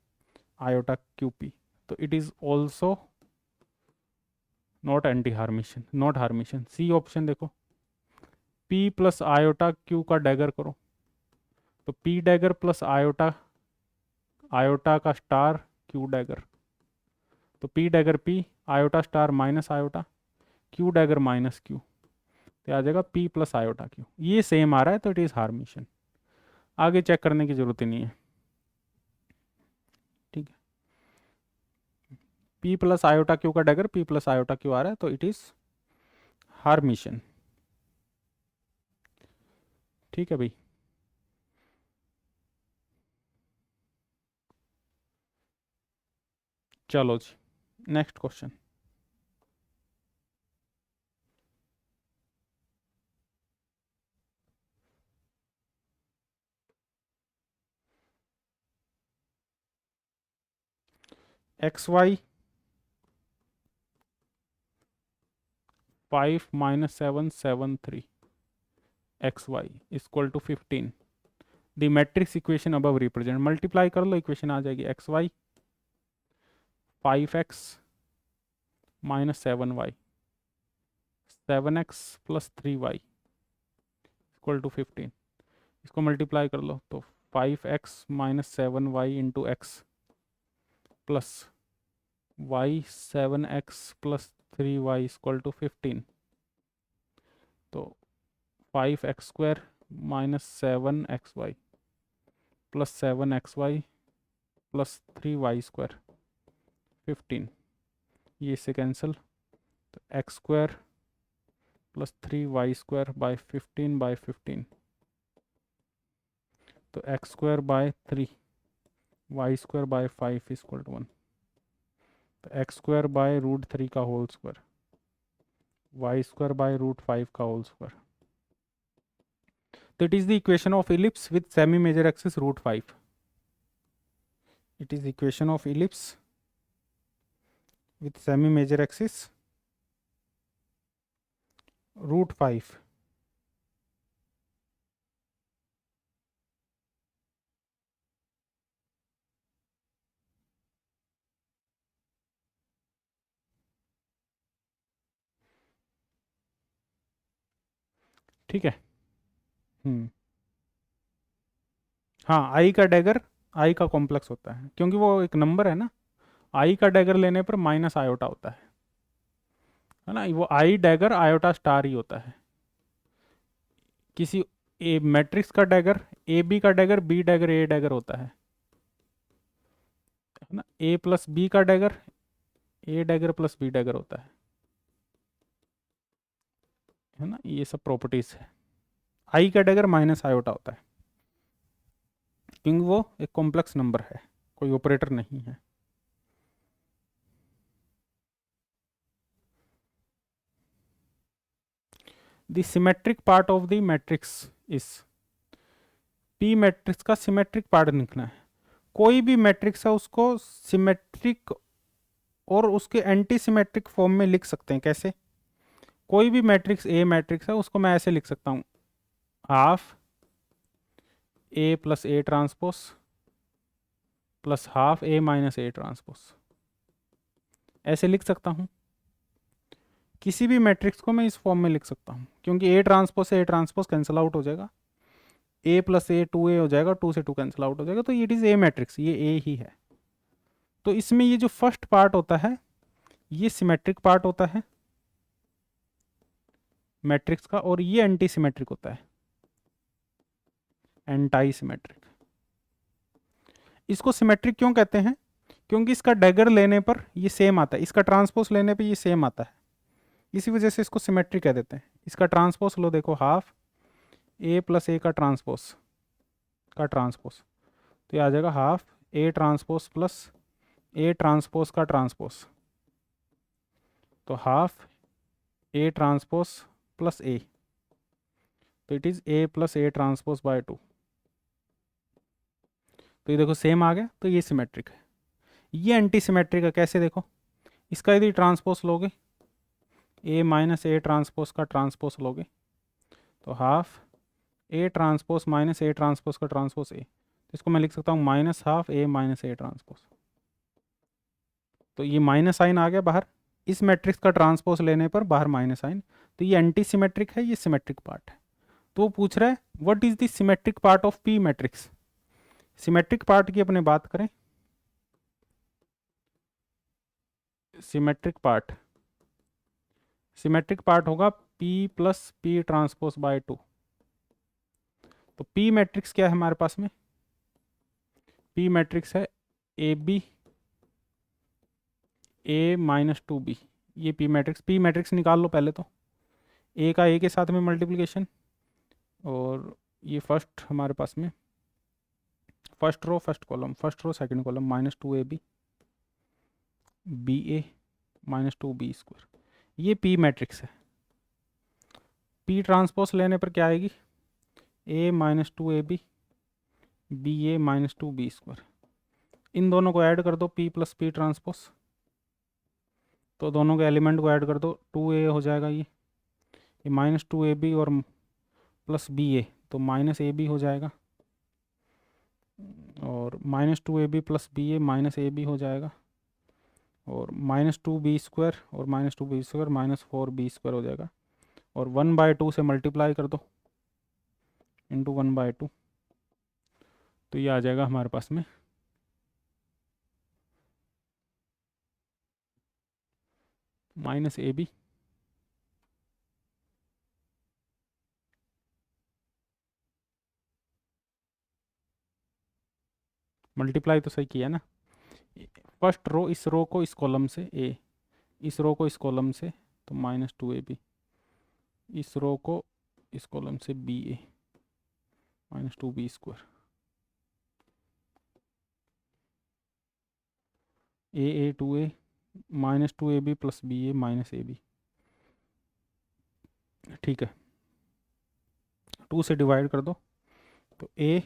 A: आयोटा क्यू पी, तो it is also not anti Hermitian, not Hermitian, C option देखो, पी प्लस आयोटा क्यू का डैगर करो, तो P dagger plus iota, iota का स्टार क्यू डैगर, तो P dagger P, iota star minus iota, Q dagger minus Q, तो आ जाएगा P plus iota Q, ये सेम आ रहा है तो इट इज़ हार्मिशन, आगे चेक करने की जरूरत ही नहीं है, ठीक है। पी प्लस आयोटा क्यू का dagger P plus iota Q आ रहा है तो इट इज़ हार्मिशन, ठीक है भाई। चलो जी, next question, X Y 5 minus 7 7 3 X Y equal to 15, the matrix equation above represent, multiply कर लो इक्वेशन आ जाएगी, X Y 5x minus 7y 7x plus 3y equal to 15, इसको मल्टीप्लाई कर लो तो 5x minus 7y into X plus y 7x plus 3y equal to 15, तो 5x square minus 7xy plus 7xy plus 3y square 15, ये इससे cancel, तो x square plus 3y square by 15 तो x square by 3 y square by 5 equal to 1, तो x square by root 3 का whole square, y square by root 5 का whole square, तो it is the equation of ellipse with semi major axis root 5, it is equation of ellipse with semi major axis root 5, ठीक है। हाँ, आई का dagger आई का complex होता है क्योंकि वो एक नंबर है ना, आई का डैगर लेने पर माइनस आयोटा होता है ना, वो आई डैगर आयोटा स्टार ही होता है, किसी ए मैट्रिक्स का डैगर ए बी का डैगर बी डैगर ए डैगर होता है ना, ए प्लस बी का डैगर ए डैगर प्लस बी डैगर होता है ना, ये सब प्रॉपर्टीज है, आई का डैगर माइनस आयोटा होता है क्योंकि वो एक कॉम्प्लेक्स नंबर है, कोई ऑपरेटर नहीं है। The symmetric part of the matrix is, P matrix का सिमेट्रिक पार्ट लिखना है। कोई भी मैट्रिक्स है उसको सिमेट्रिक और उसके एंटी सिमेट्रिक फॉर्म में लिख सकते हैं। कैसे? कोई भी मैट्रिक्स ए मैट्रिक्स है उसको मैं ऐसे लिख सकता हूँ, half A plus A transpose plus half A minus A transpose, ऐसे लिख सकता हूँ। किसी भी मैट्रिक्स को मैं इस फॉर्म में लिख सकता हूँ, क्योंकि ए ट्रांसपोज से ए ट्रांसपोज कैंसिल आउट हो जाएगा, ए प्लस ए 2a हो जाएगा, 2 से 2 कैंसिल आउट हो जाएगा, तो इट इज़ ए मैट्रिक्स, ये ए ही है। तो इसमें ये जो फर्स्ट पार्ट होता है ये सिमेट्रिक पार्ट होता है मैट्रिक्स का, और ये एंटी सिमेट्रिक होता है, एंटाई सिमेट्रिक। इसको सिमेट्रिक क्यों कहते हैं? क्योंकि इसका डैगर लेने पर ये सेम आता है, इसका ट्रांसपोज लेने पर ये सेम आता है, इसी वजह से इसको सिमेट्रिक कह देते हैं। इसका ट्रांसपोज लो, देखो हाफ ए प्लस ए का ट्रांसपोज तो ये आ जाएगा half A transpose plus A transpose का ट्रांसपोज, तो हाफ ए ट्रांसपोज प्लस ए, तो it is a plus A transpose bye 2। तो ये देखो सेम आ गया, तो ये सिमेट्रिक है। ये एंटी सिमेट्रिक है। कैसे? देखो, इसका यदि ट्रांसपोज लोगे, ए माइनस ए ट्रांसपोज का ट्रांसपोज लोगे, तो half A transpose minus A transpose का ट्रांसपोज ए, तो इसको मैं लिख सकता हूँ minus half A minus A transpose. तो ये माइनस साइन आ गया बाहर, इस मैट्रिक्स का ट्रांसपोज लेने पर बाहर माइनस साइन, तो ये एंटी सिमेट्रिक है, ये सिमेट्रिक पार्ट है। तो वो पूछ रहा है what is the symmetric part of P matrix. Symmetric part की अपने बात करें, सिमेट्रिक पार्ट होगा P plus P transpose bye 2। तो पी मैट्रिक्स क्या है हमारे पास में? पी मैट्रिक्स है A B A minus 2b, ये पी मैट्रिक्स निकाल लो पहले तो। ए का ए के साथ में मल्टीप्लिकेशन, और ये फर्स्ट हमारे पास में first row second column minus 2ab B ए माइनस 2b स्क्वायर, ये पी मैट्रिक्स है। पी ट्रांसपोज लेने पर क्या आएगी? A minus 2ab B A minus 2b square. इन दोनों को ऐड कर दो, पी प्लस पी ट्रांसपोज, तो दोनों के एलिमेंट को ऐड कर दो, 2a हो जाएगा ये माइनस 2ab और प्लस बी ए, तो माइनस ए बी हो जाएगा, और माइनस 2ab प्लस बी ए माइनस ए बी हो जाएगा, और माइनस 2b स्क्वायर और minus 2b square minus 4b square हो जाएगा, और 1/2 से मल्टीप्लाई कर दो इंटू 1/2, तो ये आ जाएगा हमारे पास में माइनस ए बी मल्टीप्लाई तो सही किया ना। फर्स्ट रो, इस रो को इस कॉलम से ए, इस रो को इस कॉलम से, तो माइनस 2ab, इस रो को इस कॉलम से b A minus 2b square, a 2a minus 2ab plus b A minus A b. ठीक है, 2 से डिवाइड कर दो, तो ए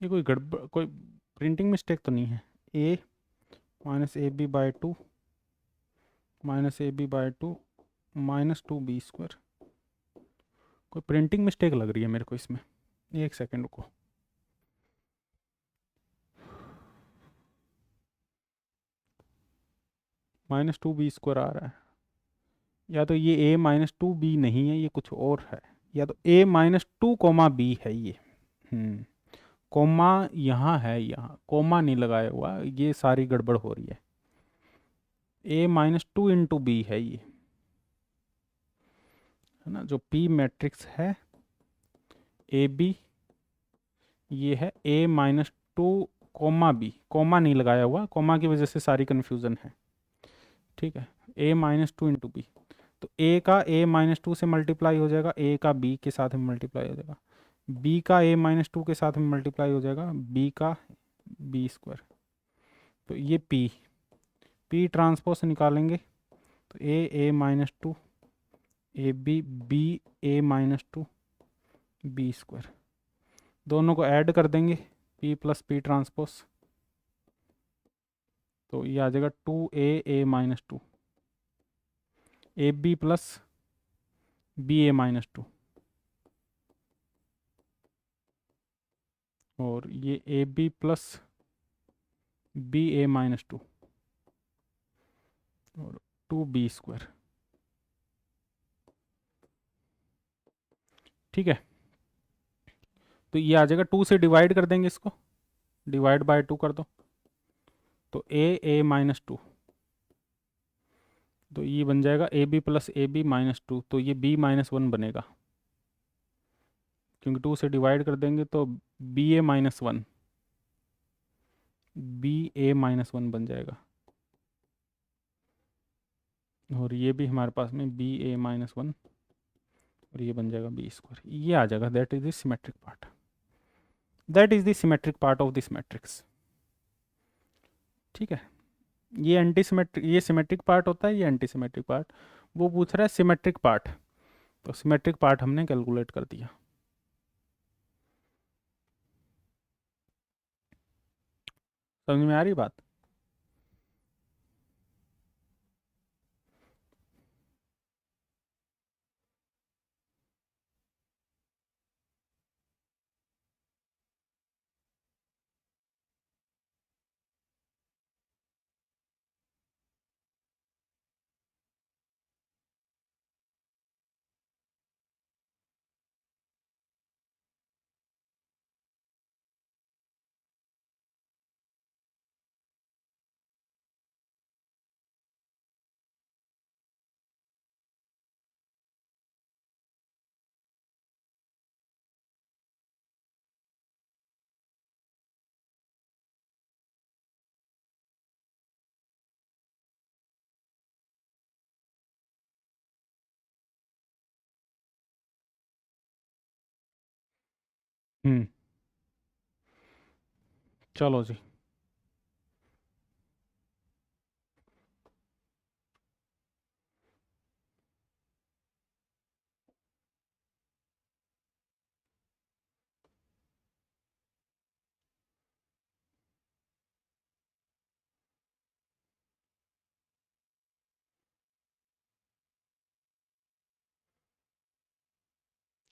A: ये कोई गड़बड़, कोई प्रिंटिंग मिस्टेक तो नहीं है? A minus A B by 2 minus A B by 2 minus 2b square, कोई प्रिंटिंग मिस्टेक लग रही है मेरे को इसमें, एक सेकेंड रुको। माइनस 2b स्क्वायर आ रहा है, या तो ये a माइनस 2b नहीं है, ये कुछ और है, या तो a माइनस 2 b है ये। कोमा यहाँ है, यहाँ कोमा नहीं लगाया हुआ, ये सारी गड़बड़ हो रही है। a माइनस 2 इंटू बी है ये, है ना, जो p मैट्रिक्स है ए बी, ये है a माइनस 2 b, कोमा नहीं लगाया हुआ, कोमा की वजह से सारी कन्फ्यूज़न है। ठीक है, a माइनस 2 इंटू बी, तो a का a माइनस 2 से मल्टीप्लाई हो जाएगा, a का b के साथ में मल्टीप्लाई हो जाएगा, बी का a माइनस टू के साथ में मल्टीप्लाई हो जाएगा बी का बी स्क्वायर, तो ये p ट्रांसपोज निकालेंगे तो a minus two a b a minus two b square, दोनों को ऐड कर देंगे p प्लस पी ट्रांसपोज, तो ये आ जाएगा 2a minus two a b plus b A minus two, और ये a b plus b A minus two और 2b स्क्वायर। ठीक है, तो ये आ जाएगा 2 से डिवाइड कर देंगे इसको, डिवाइड बाय 2 कर दो, तो ए माइनस टू, तो ये बन जाएगा a b plus a b minus two, तो ये b माइनस वन बनेगा, क्योंकि 2 से डिवाइड कर देंगे तो बी ए माइनस वन, बी ए माइनस वन बन जाएगा, और ये भी हमारे पास में बी ए माइनस वन, और ये बन जाएगा बी स्क्वायर। ये आ जाएगा, that is the symmetric part, that is the symmetric part of this matrix. ठीक है, ये एंटी सिमेट्रिक, ये सिमेट्रिक पार्ट होता है, ये एंटी सिमेट्रिक पार्ट, वो पूछ रहा है सिमेट्रिक पार्ट, तो सिमेट्रिक पार्ट हमने कैलकुलेट कर दिया। समझ में आ रही बात? हम्म, चलो जी।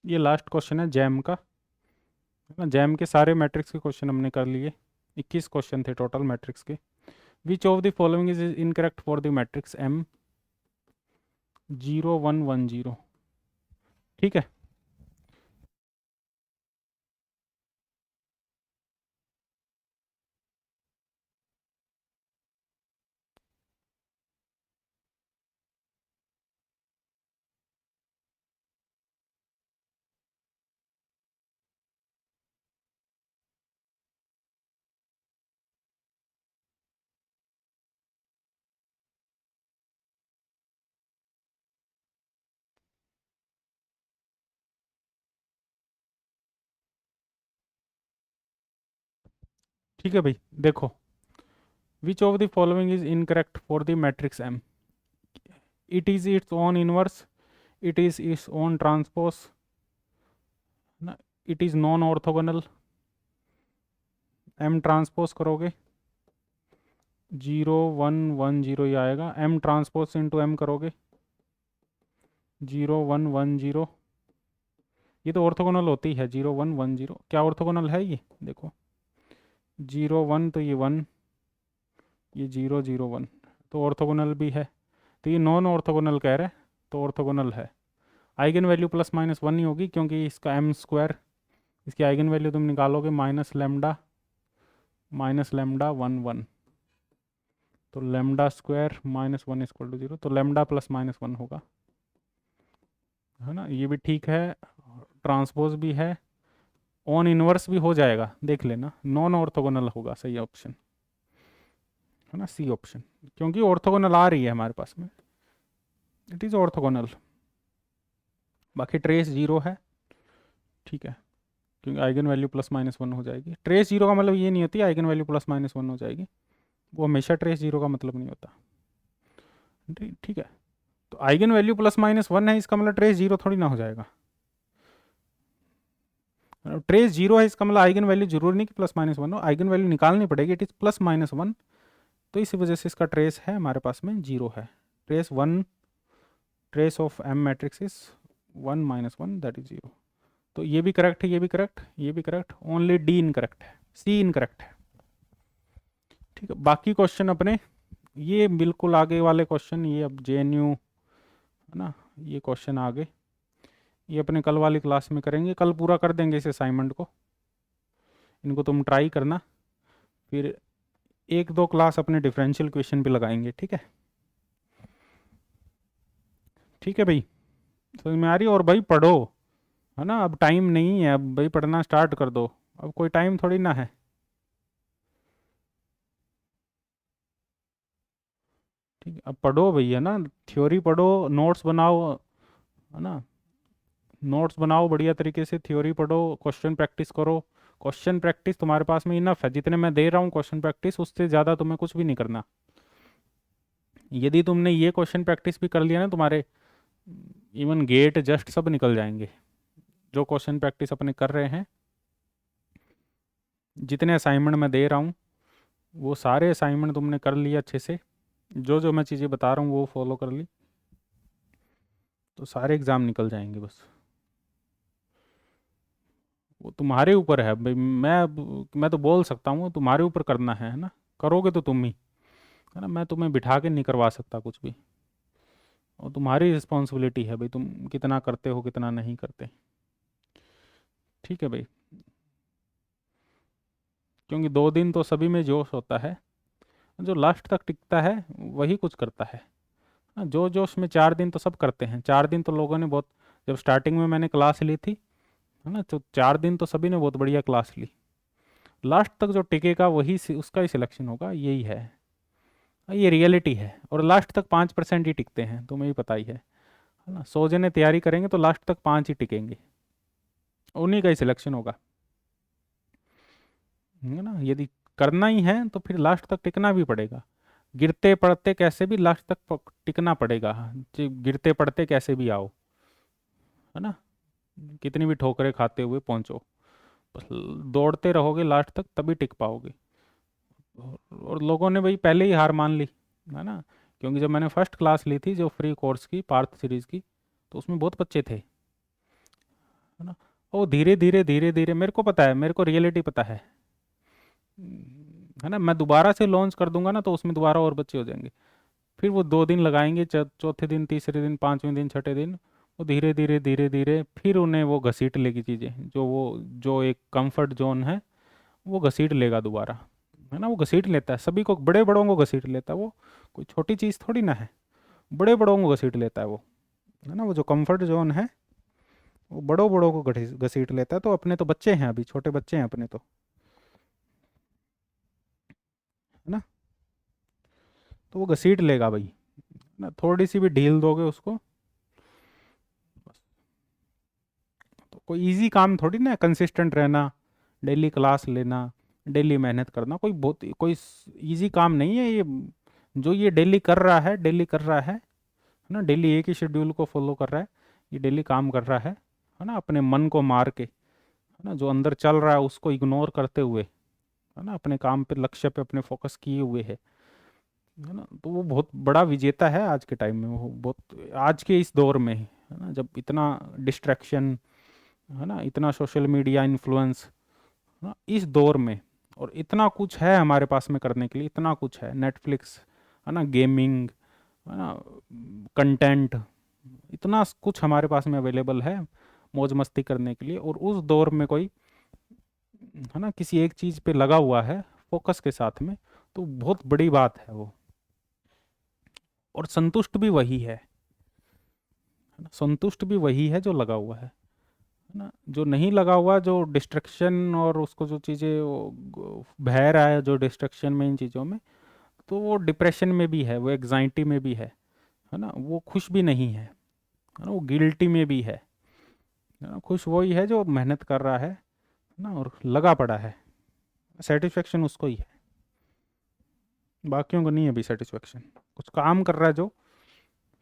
A: ये लास्ट क्वेश्चन है जैम का, है ना? जैम के सारे मैट्रिक्स के क्वेश्चन हमने कर लिए, 21 क्वेश्चन थे टोटल मैट्रिक्स के। Which of the following is incorrect for the matrix M 0 1 1 0। ठीक है, ठीक है भाई, देखो, which of the following is incorrect for the matrix M, it is its own inverse, it is its own transpose, ना, it is non orthogonal, M transpose करोगे 0 1 1 0 ये आएगा, एम ट्रांसपोज इंटू एम करोगे 0 1 1 0, ये तो ऑर्थोगोनल होती है 0 1 1 0, क्या ऑर्थोगोनल है ये? देखो 0 1 तो ये 1, ये 0 0 1, तो ऑर्थोगोनल भी है, तो ये नॉन ऑर्थोगोनल कह रहा है, तो ऑर्थोगोनल है। Eigen value plus minus one ही होगी, क्योंकि इसका एम स्क्वायर, इसकी आइगन वैल्यू तुम निकालोगे माइनस लेमडा 1 1, तो lambda square minus one equal to 0, तो लेमडा प्लस माइनस वन होगा, है ना? ये भी ठीक है, ट्रांसपोज भी है, ऑन इनवर्स भी हो जाएगा, देख लेना, नॉन ऑर्थोगोनल होगा सही ऑप्शन, है ना? सी ऑप्शन, क्योंकि ऑर्थोगोनल आ रही है हमारे पास में, इट इज़ ऑर्थोगोनल, बाकी ट्रेस जीरो है। ठीक है, क्योंकि eigen value plus minus one हो जाएगी। ट्रेस जीरो का मतलब ये नहीं होती eigen value plus minus one हो जाएगी, वो हमेशा ट्रेस जीरो का मतलब नहीं होता। ठीक है, तो eigen value plus minus one है, इसका मतलब ट्रेस जीरो थोड़ी ना हो जाएगा। ट्रेस जीरो है इसका मतलब आइगन वैल्यू जरूरी नहीं कि प्लस माइनस वन हो, आइगन वैल्यू निकालनी पड़ेगी, it is plus minus one, तो इसी वजह से इसका ट्रेस है हमारे पास में जीरो है। Trace one, trace of M matrix is one minus one, that is zero. तो ये भी करेक्ट है, ये भी करेक्ट, ये भी करेक्ट, ओनली डी इनकरेक्ट है, सी इनकरेक्ट है। ठीक है, बाकी क्वेश्चन अपने ये बिल्कुल आगे वाले क्वेश्चन, ये अब जेएनयू है ना, ये क्वेश्चन आगे ये अपने कल वाली क्लास में करेंगे, कल पूरा कर देंगे इस असाइनमेंट को, इनको तुम ट्राई करना, फिर एक दो क्लास अपने डिफरेंशियल क्वेश्चन भी लगाएंगे। ठीक है, ठीक है भाई, समझ में आ रही है? और भाई पढ़ो, है ना, अब टाइम नहीं है, अब भाई पढ़ना स्टार्ट कर दो, अब कोई टाइम थोड़ी ना है। ठीक है, अब पढ़ो भैया ना, थ्योरी पढ़ो, नोट्स बनाओ, है ना, नोट्स बनाओ बढ़िया तरीके से, थ्योरी पढ़ो, क्वेश्चन प्रैक्टिस करो। क्वेश्चन प्रैक्टिस तुम्हारे पास में इनफ है, जितने मैं दे रहा हूँ क्वेश्चन प्रैक्टिस, उससे ज़्यादा तुम्हें कुछ भी नहीं करना। यदि तुमने ये क्वेश्चन प्रैक्टिस भी कर लिया ना, तुम्हारे इवन गेट जस्ट सब निकल जाएंगे। जो क्वेश्चन प्रैक्टिस अपने कर रहे हैं, जितने असाइनमेंट मैं दे रहा हूँ, वो सारे असाइनमेंट तुमने कर लिए अच्छे से, जो जो मैं चीज़ें बता रहा हूँ वो फॉलो कर ली, तो सारे एग्ज़ाम निकल जाएंगे बस। वो तुम्हारे ऊपर है भाई, मैं तो बोल सकता हूँ, तुम्हारे ऊपर करना है ना, करोगे तो तुम ही, है ना, मैं तुम्हें बिठा के नहीं करवा सकता कुछ भी, और तुम्हारी रिस्पॉन्सिबिलिटी है भाई, तुम कितना करते हो कितना नहीं करते। ठीक है भाई, क्योंकि 2 दिन तो सभी में जोश होता है, जो लास्ट तक टिकता है वही कुछ करता है। हाँ, जो जोश में 4 दिन तो सब करते हैं, 4 दिन तो लोगों ने बहुत, जब स्टार्टिंग में मैंने क्लास ली थी, है ना, तो 4 दिन तो सभी ने बहुत बढ़िया क्लास ली। लास्ट तक जो टिकेगा वही उसका ही सिलेक्शन होगा, यही है, ये रियलिटी है। और लास्ट तक 5% ही टिकते हैं, तुम्हें ही पता ही है ना, 100 जने तैयारी करेंगे तो लास्ट तक 5 ही टिकेंगे, उन्हीं का ही सिलेक्शन होगा, है ना। यदि करना ही है तो फिर लास्ट तक टिकना भी पड़ेगा, गिरते पड़ते कैसे भी लास्ट तक टिकना पड़ेगा, गिरते पड़ते कैसे भी आओ, है ना, कितनी भी ठोकरें खाते हुए पहुंचो, बस दौड़ते रहोगे लास्ट तक तभी टिक पाओगे। और लोगों ने भाई पहले ही हार मान ली, है ना, क्योंकि जब मैंने फर्स्ट क्लास ली थी जो फ्री कोर्स की पार्थ सीरीज की, तो उसमें बहुत बच्चे थे, है ना, वो धीरे धीरे धीरे धीरे, मेरे को पता है, मेरे को रियलिटी पता है ना, मैं दोबारा से लॉन्च कर दूंगा ना तो उसमें दोबारा और बच्चे हो जाएंगे, फिर वो 2 दिन लगाएंगे, चौथे दिन, तीसरे दिन, पांचवें दिन, छठे दिन, वो धीरे धीरे धीरे धीरे फिर उन्हें वो घसीट लेगी चीज़ें, जो एक कंफर्ट जोन है वो घसीट लेगा दोबारा, है ना, वो घसीट लेता है सभी को, बड़े बड़ों को घसीट लेता है वो, कोई छोटी चीज़ थोड़ी ना है, बड़े बड़ों को घसीट लेता है वो, है ना, वो जो कंफर्ट जोन है वो बड़ों बड़ों को घसीट लेता है। तो अपने तो बच्चे हैं, अभी छोटे बच्चे हैं अपने तो, है ना, तो वो घसीट लेगा भाई, है ना, थोड़ी सी भी ढील दोगे उसको बस। तो कोई इजी काम थोड़ी ना है, कंसिस्टेंट रहना, डेली क्लास लेना, डेली मेहनत करना, कोई इजी काम नहीं है ये, जो ये डेली कर रहा है, डेली कर रहा है ना, डेली एक ही शेड्यूल को फॉलो कर रहा है, ये डेली काम कर रहा है ना, अपने मन को मार के, है ना, जो अंदर चल रहा है उसको इग्नोर करते हुए, है ना, अपने काम पे, लक्ष्य पे अपने फोकस किए हुए है ना, तो वो बहुत बड़ा विजेता है आज के टाइम में, वो बहुत आज के इस दौर में, है ना, जब इतना डिस्ट्रैक्शन, है ना, इतना सोशल मीडिया इन्फ्लुएंस, है ना, इस दौर में, और इतना कुछ है हमारे पास में करने के लिए, इतना कुछ है, नेटफ्लिक्स, है ना, गेमिंग, है ना, कंटेंट, इतना कुछ हमारे पास में अवेलेबल है मौज मस्ती करने के लिए, और उस दौर में कोई, है ना, किसी एक चीज़ पे लगा हुआ है फोकस के साथ में, तो बहुत बड़ी बात है वो, और संतुष्ट भी वही है ना, संतुष्ट भी वही है जो लगा हुआ है ना, जो नहीं लगा हुआ, जो डिस्ट्रक्शन और उसको जो चीज़ें बह रहा है जो डिस्ट्रक्शन में, इन चीज़ों में, तो वो डिप्रेशन में भी है, वो एग्जाइटी में भी है ना, वो खुश भी नहीं है ना, वो गिल्टी में भी है ना, खुश वही है जो मेहनत कर रहा है, ना, और लगा पड़ा है, सेटिस्फेक्शन उसको ही है, बाकियों को नहीं है अभी सेटिस्फेक्शन। कुछ काम कर रहा है जो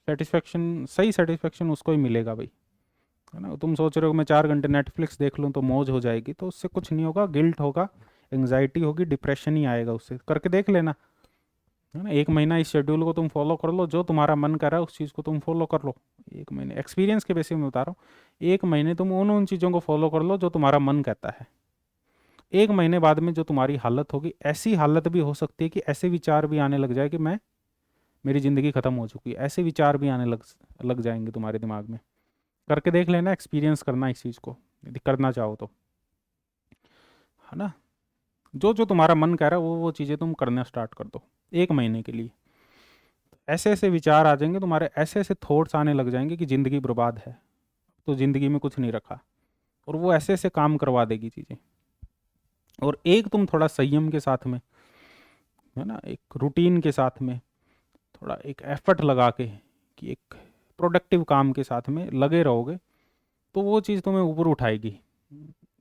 A: सेटिस्फेक्शन, सही सेटिस्फेक्शन उसको ही मिलेगा भाई, है ना। तुम सोच रहे हो मैं 4 घंटे नेटफ्लिक्स देख लूँ तो मौज हो जाएगी, तो उससे कुछ नहीं होगा, गिल्ट होगा, एंग्जाइटी होगी, डिप्रेशन ही आएगा उससे। करके देख लेना, है ना। 1 महीना इस शेड्यूल को तुम फॉलो कर लो, जो तुम्हारा मन कर रहा है उस चीज़ को तुम फॉलो कर लो। 1 महीने एक्सपीरियंस के बेसिस में बता रहा हूँ, 1 महीने तुम उन उन चीज़ों को फॉलो कर लो जो तुम्हारा मन कहता है। 1 महीने बाद में जो तुम्हारी हालत होगी, ऐसी हालत भी हो सकती है कि ऐसे विचार भी आने लग जाए कि मैं, मेरी ज़िंदगी ख़त्म हो चुकी है, ऐसे विचार भी आने लग जाएंगे तुम्हारे दिमाग में। करके देख लेना, एक्सपीरियंस करना इस चीज़ को यदि करना चाहो तो, है ना। जो जो तुम्हारा मन कह रहा है वो चीज़ें तुम करना स्टार्ट कर दो 1 महीने के लिए। ऐसे ऐसे विचार आ जाएंगे तुम्हारे, ऐसे ऐसे थॉट्स आने लग जाएंगे कि ज़िंदगी बर्बाद है, तो ज़िंदगी में कुछ नहीं रखा, और वो ऐसे ऐसे काम करवा देगी चीज़ें। और एक तुम थोड़ा संयम के साथ में, है ना, एक रूटीन के साथ में, थोड़ा एक एफर्ट लगा के, कि एक प्रोडक्टिव काम के साथ में लगे रहोगे, तो वो चीज़ तुम्हें ऊपर उठाएगी,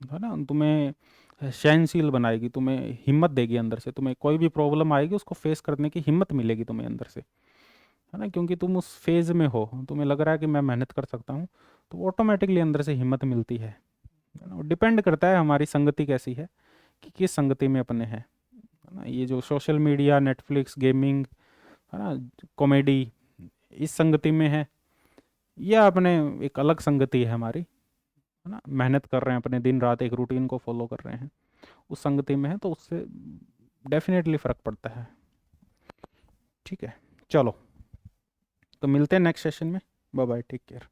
A: है ना, तुम्हें सहनशील बनाएगी, तुम्हें हिम्मत देगी अंदर से, तुम्हें कोई भी प्रॉब्लम आएगी उसको फेस करने की हिम्मत मिलेगी तुम्हें अंदर से, है ना। क्योंकि तुम उस फेज़ में हो, तुम्हें लग रहा है कि मैं मेहनत कर सकता हूँ, तो ऑटोमेटिकली अंदर से हिम्मत मिलती है ना। डिपेंड करता है हमारी संगति कैसी है, कि किस संगति में अपने हैं, है ना। ये जो सोशल मीडिया, नेटफ्लिक्स, गेमिंग, है ना, कॉमेडी, इस संगति में है, या अपने एक अलग संगति है हमारी, है ना, मेहनत कर रहे हैं अपने दिन रात एक रूटीन को फॉलो कर रहे हैं, उस संगति में है, तो उससे डेफिनेटली फ़र्क पड़ता है। ठीक है, चलो, तो मिलते हैं नेक्स्ट सेशन में। Bye bye, take care.